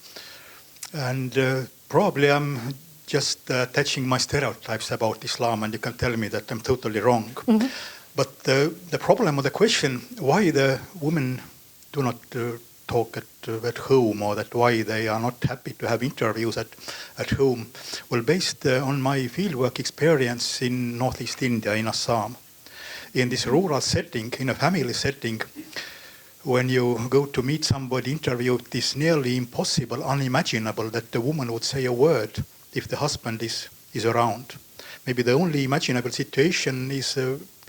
and probably I'm just attaching my stereotypes about Islam, and you can tell me that I'm totally wrong. But the problem of the question, why the women do not talk at home, or that why they are not happy to have interviews at home, well, based on my fieldwork experience in Northeast India, in Assam, in this rural setting, in a family setting, when you go to meet somebody, interview, it is nearly impossible, unimaginable that the woman would say a word if the husband is around. Maybe the only imaginable situation is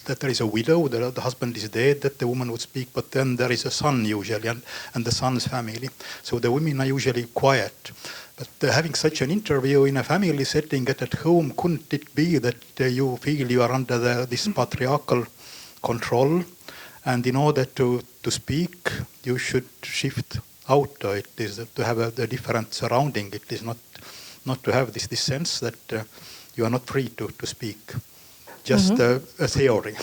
that there is a widow, the husband is dead, that the woman would speak, but then there is a son usually, and the son's family. So the women are usually quiet. But having such an interview in a family setting at home, couldn't it be that you feel you are under this patriarchal control, and in order to speak, you should shift out? It is to have a different surrounding. It is not to have this sense that you are not free to speak. Just a theory.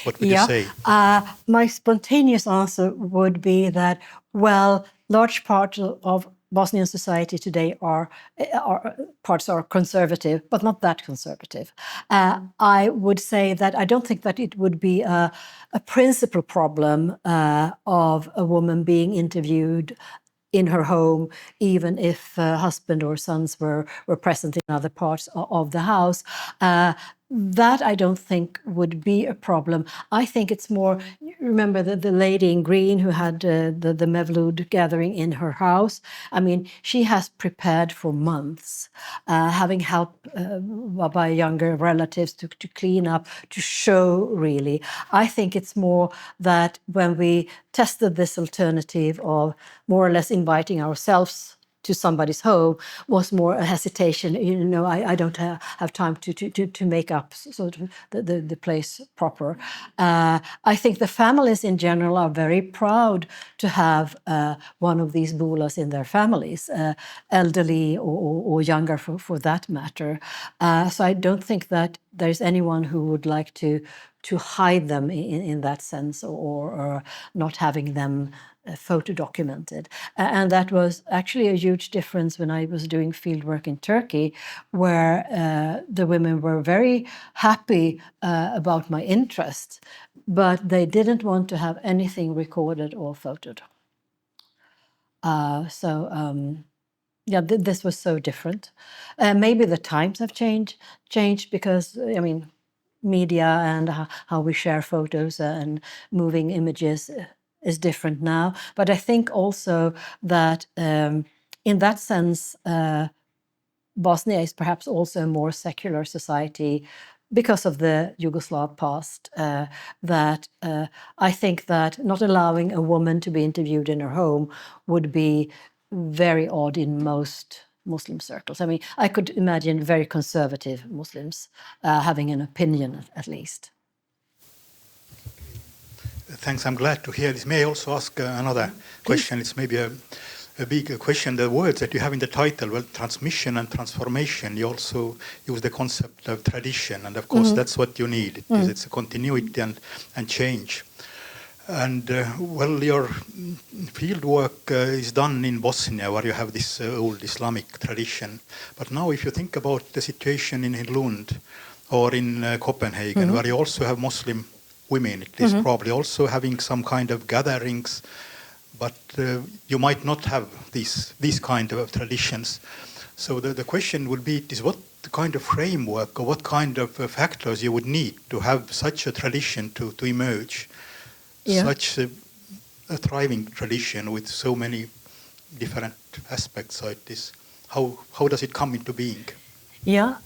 What would you say? My spontaneous answer would be that, well, large part of Bosnian society today are conservative, but not that conservative. I would say that I don't think that it would be a principal problem of a woman being interviewed in her home, even if husband or sons were present in other parts of the house. That I don't think would be a problem. I think it's more, remember the lady in green who had the Mevlud gathering in her house? I mean, she has prepared for months, having help by younger relatives to clean up, to show really. I think it's more that when we tested this alternative of more or less inviting ourselves to somebody's home, was more a hesitation. I don't have time to make up sort of the place proper. I think the families in general are very proud to have one of these bulas in their families, elderly or younger for that matter. So I don't think that there's anyone who would like to hide them in that sense, or not having them photo documented. And that was actually a huge difference when I was doing fieldwork in Turkey, where the women were very happy about my interest, but they didn't want to have anything recorded or photoed. Yeah, this was so different. Maybe the times have changed because, I mean, media and how we share photos and moving images is different now. But I think also that in that sense, Bosnia is perhaps also a more secular society because of the Yugoslav past, that I think that not allowing a woman to be interviewed in her home would be very odd in most Muslim circles. I mean, I could imagine very conservative Muslims having an opinion, at least. Thanks, I'm glad to hear this. May I also ask another question? It's maybe a big question. The words that you have in the title, well, transmission and transformation, you also use the concept of tradition, and of course that's what you need. It's a continuity and change. And well, your field work is done in Bosnia, where you have this old Islamic tradition. But now if you think about the situation in Lund or in Copenhagen, where you also have Muslim women, it is probably also having some kind of gatherings, but you might not have these kind of traditions. So the question would be, is what kind of framework or what kind of factors you would need to have such a tradition to emerge? Yeah. Such a thriving tradition with so many different aspects like this. How does it come into being? Yeah,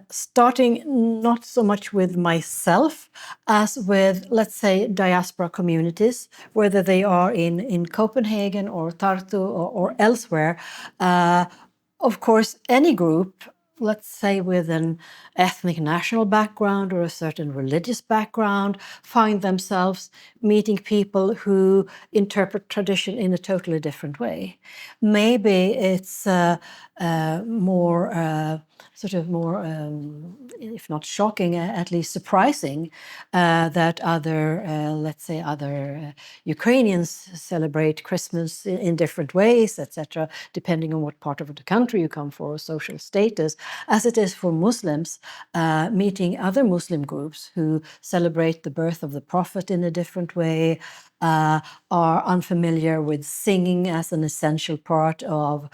starting not so much with myself as with, let's say, diaspora communities, whether they are in Copenhagen or Tartu or elsewhere. Of course, any group, let's say with an ethnic national background or a certain religious background, find themselves meeting people who interpret tradition in a totally different way. Maybe it's more if not shocking, at least surprising, that let's say other Ukrainians celebrate Christmas in different ways, etc., depending on what part of the country you come from or social status, as it is for Muslims meeting other Muslim groups who celebrate the birth of the Prophet in a different way, are unfamiliar with singing as an essential part of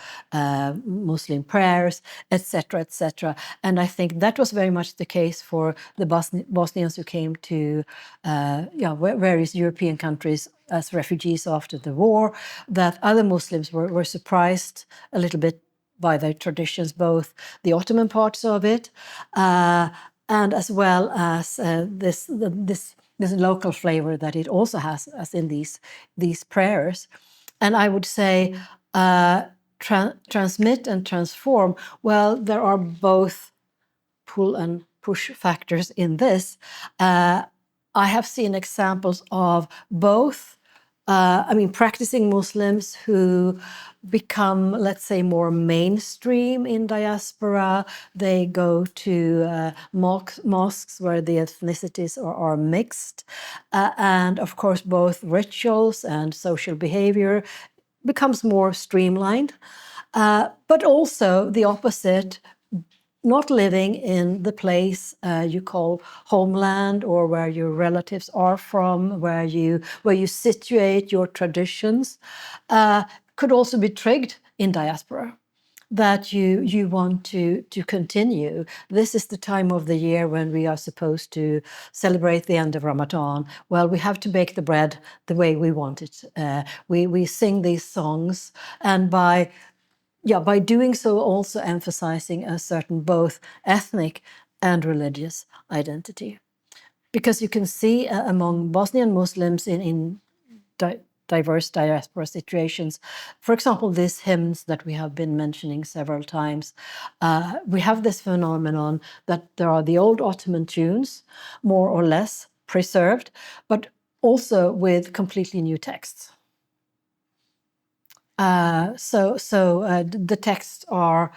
Muslim prayers, etc., etc. And I think that was very much the case for the Bosnians who came to various European countries as refugees after the war, that other Muslims were surprised a little bit by their traditions, both the Ottoman parts of it and as well as this local flavor that it also has, as in these prayers. And I would say transmit and transform, well, there are both pull and push factors in this. I have seen examples of both. Practicing Muslims who become, let's say, more mainstream in diaspora. They go to mosques where the ethnicities are mixed. And of course, both rituals and social behavior becomes more streamlined. But also the opposite, not living in the place you call homeland or where your relatives are from, where you situate your traditions, could also be triggered in diaspora, that you want to continue. This is the time of the year when we are supposed to celebrate the end of Ramadan. Well, we have to bake the bread the way we want it. We sing these songs, and by doing so, also emphasizing a certain both ethnic and religious identity. Because you can see among Bosnian Muslims in diverse diaspora situations, for example, these hymns that we have been mentioning several times, we have this phenomenon that there are the old Ottoman tunes, more or less preserved, but also with completely new texts. The texts are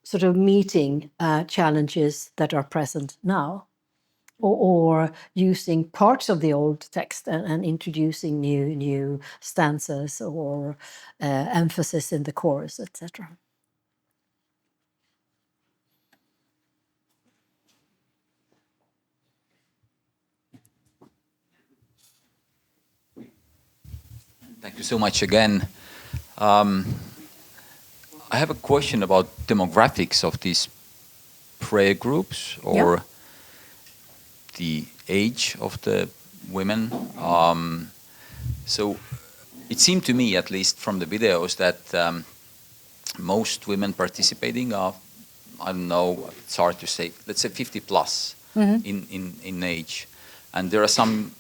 sort of meeting challenges that are present now. or using parts of the old text and introducing new stanzas or emphasis in the chorus, etc. Thank you so much again. I have a question about demographics of these prayer groups or the age of the women. So it seemed to me, at least from the videos, that most women participating are, I don't know, it's hard to say, let's say 50 plus in age. And there are some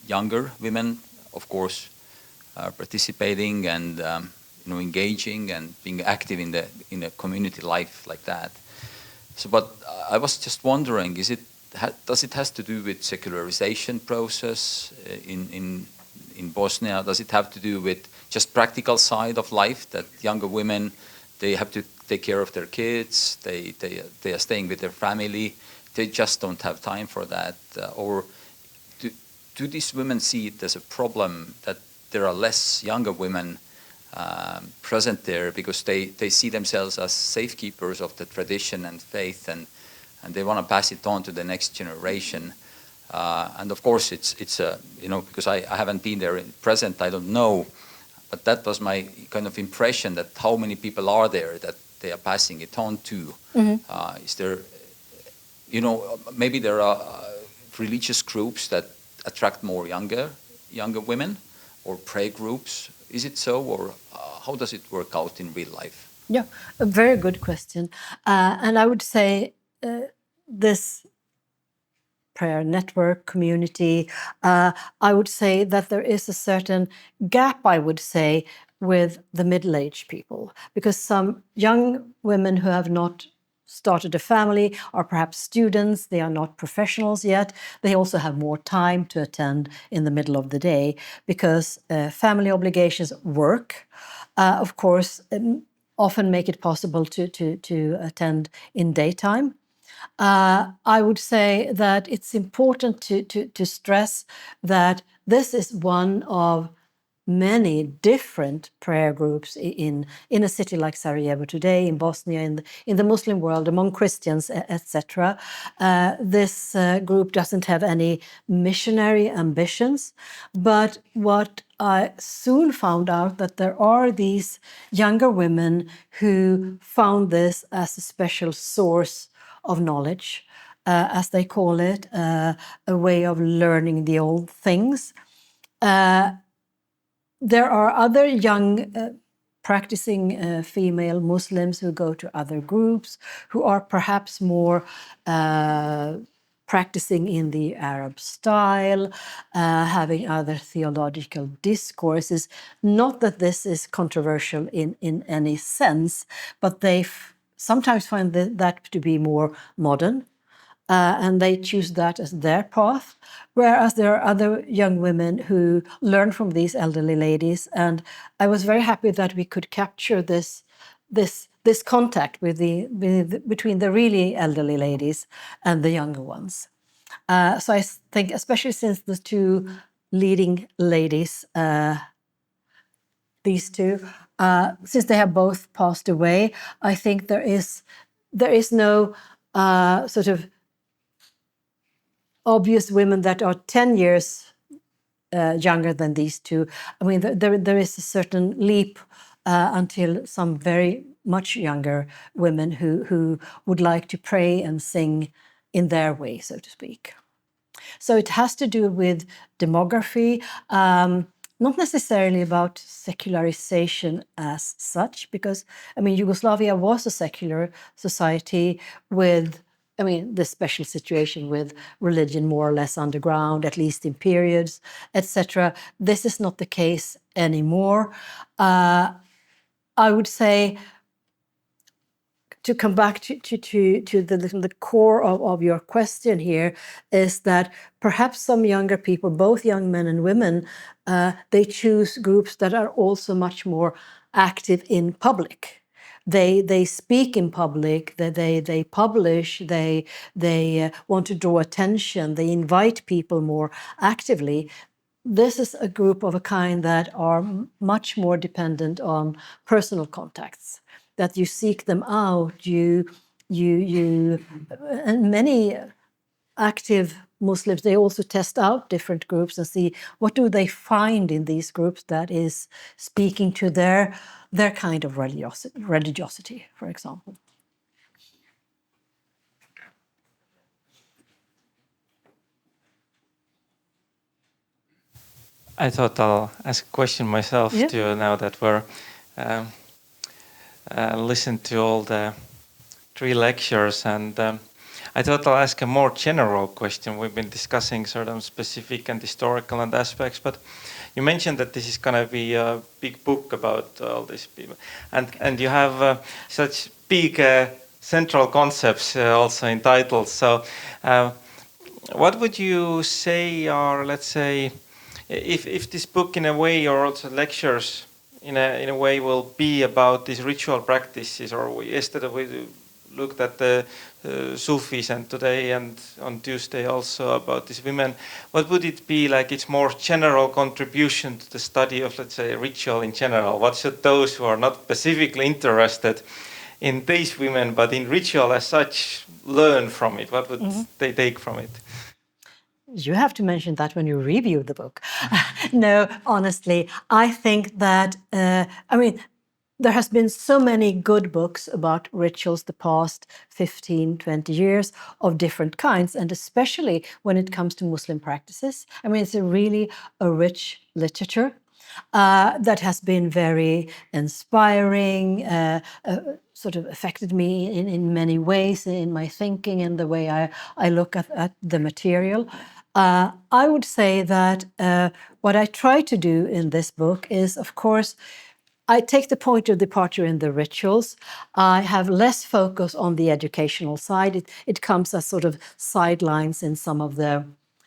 younger women, of course, participating and engaging and being active in a community life like that. So, but I was just wondering, does it has to do with secularization process in Bosnia? Does it have to do with just practical side of life, that younger women, they have to take care of their kids, they are staying with their family, they just don't have time for that? Or do these women see it as a problem that there are less younger women present there because they see themselves as safekeepers of the tradition and faith, and they want to pass it on to the next generation? And of course, it's because I haven't been there present, I don't know, but that was my kind of impression, that how many people are there that they are passing it on to. Is there, maybe there are religious groups that attract more younger women, or prayer groups? Is it so, or how does it work out in real life? Yeah, a very good question. And I would say this prayer network community, I would say that there is a certain gap, I would say, with the middle-aged people, because some young women who have not started a family are perhaps students, they are not professionals yet, they also have more time to attend in the middle of the day because family obligations, work, of course, often make it possible to attend in daytime. I would say that it's important to stress that this is one of many different prayer groups in a city like Sarajevo today, in Bosnia, in the Muslim world, among Christians, etc. This group doesn't have any missionary ambitions, but what I soon found out that there are these younger women who found this as a special source of knowledge, as they call it, a way of learning the old things. There are other young practicing female Muslims who go to other groups, who are perhaps more practicing in the Arab style, having other theological discourses. Not that this is controversial in any sense, but they sometimes find that to be more modern. And they choose that as their path, whereas there are other young women who learn from these elderly ladies. And I was very happy that we could capture this contact between the really elderly ladies and the younger ones. So I think, especially since the two leading ladies, these two, since they have both passed away, I think there is no sort of obvious women that are 10 years younger than these two. I mean, there is a certain leap until some very much younger women who would like to pray and sing in their way, so to speak. So it has to do with demography, not necessarily about secularization as such, because, I mean, Yugoslavia was a secular society with, I mean, this special situation with religion more or less underground, at least in periods, etc. This is not the case anymore. I would say, to come back to the core of your question here, is that perhaps some younger people, both young men and women, they choose groups that are also much more active in public. They speak in public, they publish, they want to draw attention, they invite people more actively. This is a group of a kind that are much more dependent on personal contacts, that you seek them out, and many active Muslims, they also test out different groups and see what do they find in these groups that is speaking to their kind of religiosity, for example. I thought I'll ask a question myself Yeah. too, now that we're listened to all the 3 lectures, and I thought I'll ask a more general question. We've been discussing certain specific and historical and aspects, but you mentioned that this is going to be a big book about all these people, and you have such big central concepts also in titles. So, what would you say are, let's say, if this book in a way, or also lectures in a way, will be about these ritual practices, or yesterday we looked at the Sufis, and today and on Tuesday also about these women, what would it be like its more general contribution to the study of, let's say, ritual in general? What should those who are not specifically interested in these women but in ritual as such learn from it? What would they take from it? You have to mention that when you review the book. No, honestly, I think that, there has been so many good books about rituals the past 15, 20 years of different kinds, and especially when it comes to Muslim practices. It's really a rich literature that has been very inspiring, sort of affected me in many ways in my thinking and the way I look at the material. I would say that what I try to do in this book is, of course, I take the point of departure in the rituals. I have less focus on the educational side. It comes as sort of sidelines in some of the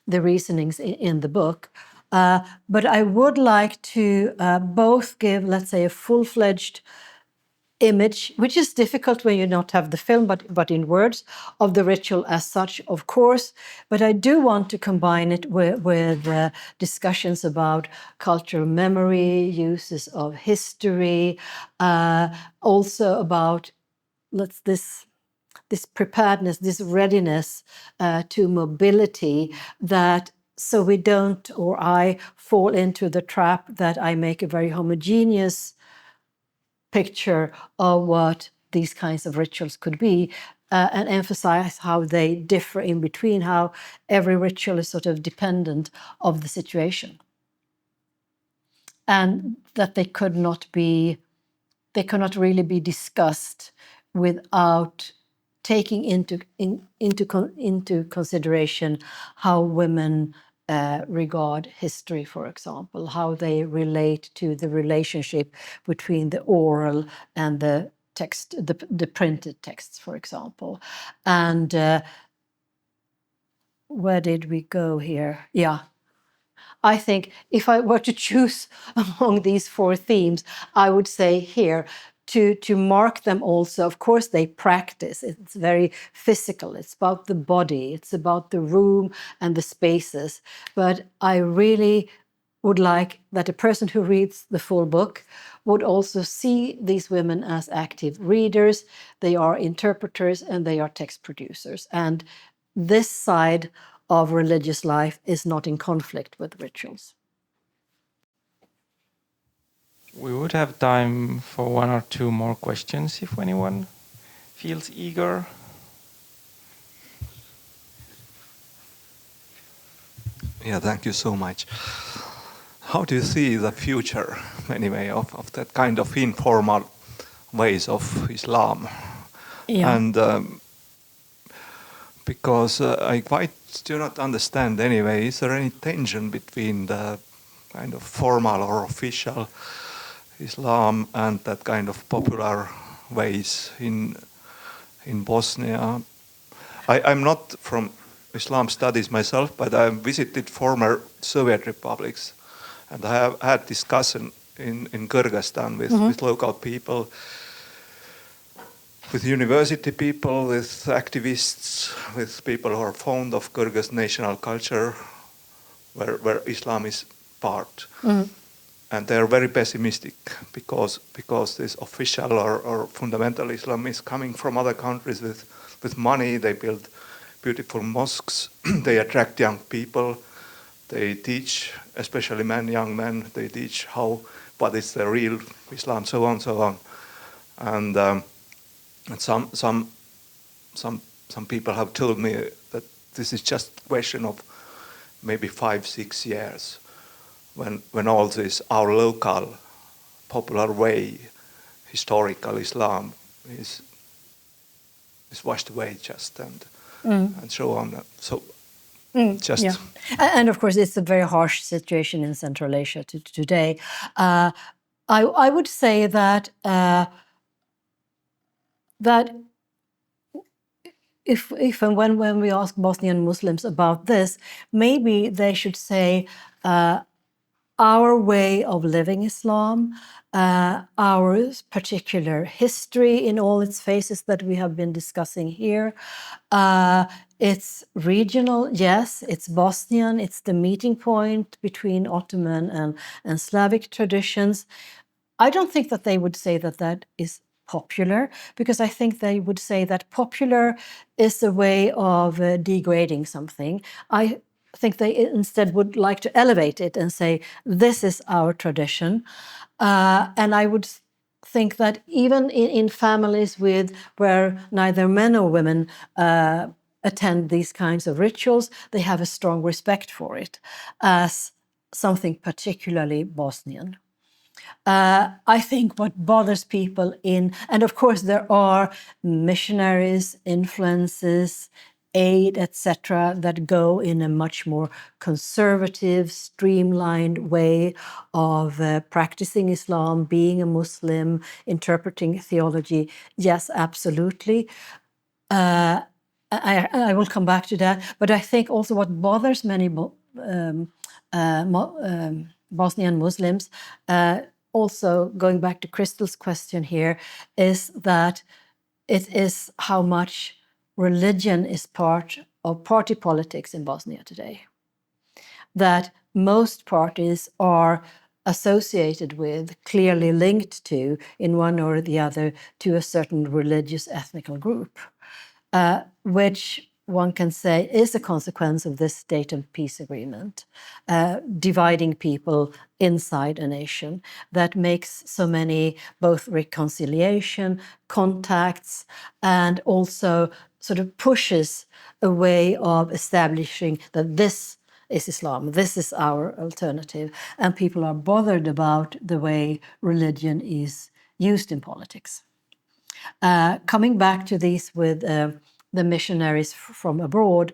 reasonings in the book. But I would like to both give, let's say, a full-fledged image, which is difficult when you not have the film, but in words, of the ritual as such, of course. But I do want to combine it with discussions about cultural memory, uses of history, also about this preparedness, this readiness to mobility, that so we don't, or I fall into the trap that I make a very homogeneous picture of what these kinds of rituals could be, and emphasize how they differ in between, how every ritual is sort of dependent of the situation, and that they cannot really be discussed without taking into consideration how women regard history, for example, how they relate to the relationship between the oral and the text, the printed texts, for example. And where did we go here? Yeah. I think if I were to choose among these 4 themes, I would say here, to mark them also, of course, they practice. It's very physical. It's about the body. It's about the room and the spaces. But I really would like that a person who reads the full book would also see these women as active readers. They are interpreters and they are text producers. And this side of religious life is not in conflict with rituals. We would have time for 1 or 2 more questions if anyone feels eager. Yeah, thank you so much. How do you see the future, anyway, of that kind of informal ways of Islam? Yeah. And because I quite do not understand anyway, is there any tension between the kind of formal or official Islam and that kind of popular ways in Bosnia? I'm not from Islam studies myself, but I visited former Soviet republics, and I have had discussion in Kyrgyzstan with local people. with university people, with activists, with people who are fond of Kyrgyz national culture, where Islam is part. And they are very pessimistic because this official or fundamental Islam is coming from other countries with money. They build beautiful mosques, they attract young people, they teach, especially young men, they teach what is the real Islam, so on, so on. And some people have told me that this is just a question of maybe 5-6 years when all this, our local popular way, historical Islam is washed away just and so on. So just yeah. And of course, it's a very harsh situation in Central Asia today. I would say that that if and when we ask Bosnian Muslims about this, maybe they should say our way of living Islam, our particular history in all its phases that we have been discussing here. It's regional, yes, it's Bosnian, it's the meeting point between Ottoman and Slavic traditions. I don't think that they would say that that is popular, because I think they would say that popular is a way of degrading something. I think they instead would like to elevate it and say, this is our tradition. And I would think that even in families where neither men or women attend these kinds of rituals, they have a strong respect for it as something particularly Bosnian. I think what bothers people and of course there are missionaries, influences, aid, etc., that go in a much more conservative, streamlined way of practicing Islam, being a Muslim, interpreting theology. Yes, absolutely. I will come back to that. But I think also what bothers many Bosnian Muslims, also going back to Crystal's question here, is that it is how much religion is part of party politics in Bosnia today. That most parties are associated with, clearly linked to, in one or the other, to a certain religious ethnical group, which one can say is a consequence of this Dayton peace agreement, dividing people inside a nation, that makes so many both reconciliation, contacts, and also sort of pushes a way of establishing that this is Islam, this is our alternative, and people are bothered about the way religion is used in politics. Coming back to these with the missionaries from abroad,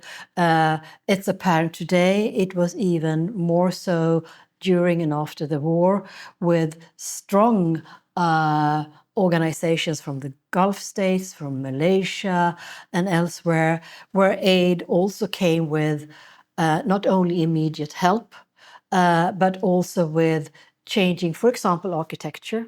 it's apparent today. It was even more so during and after the war, with strong organizations from the Gulf states, from Malaysia and elsewhere, where aid also came with not only immediate help, but also with changing, for example, architecture,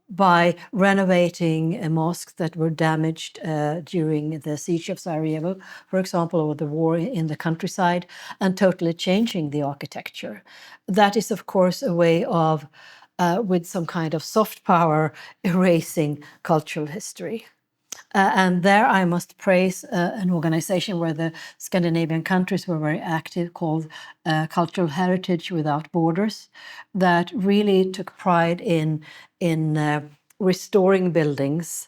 by renovating mosques that were damaged during the siege of Sarajevo, for example, or the war in the countryside, and totally changing the architecture. That is, of course, a way of, with some kind of soft power, erasing cultural history. And there I must praise an organization where the Scandinavian countries were very active, called Cultural Heritage Without Borders, that really took pride in restoring buildings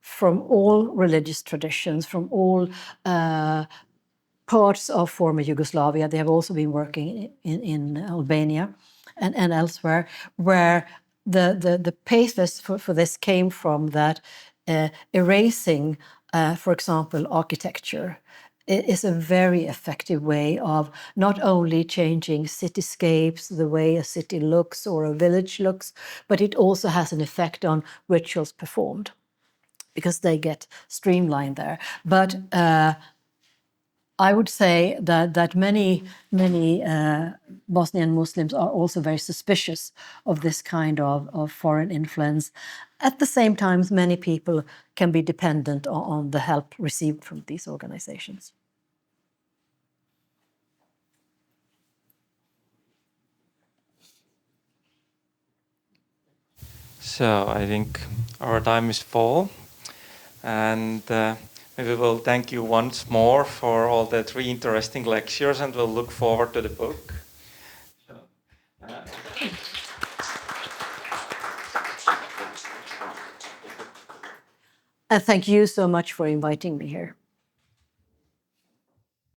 from all religious traditions, from all parts of former Yugoslavia. They have also been working in Albania and elsewhere, where the pathos for this came from that erasing, for example, architecture is a very effective way of not only changing cityscapes, the way a city looks or a village looks, but it also has an effect on rituals performed, because they get streamlined there. But I would say that many Bosnian Muslims are also very suspicious of this kind of foreign influence. At the same time, many people can be dependent on the help received from these organizations. So I think our time is full, and maybe we'll thank you once more for all the 3 interesting lectures, and we'll look forward to the book. So, and thank you so much for inviting me here.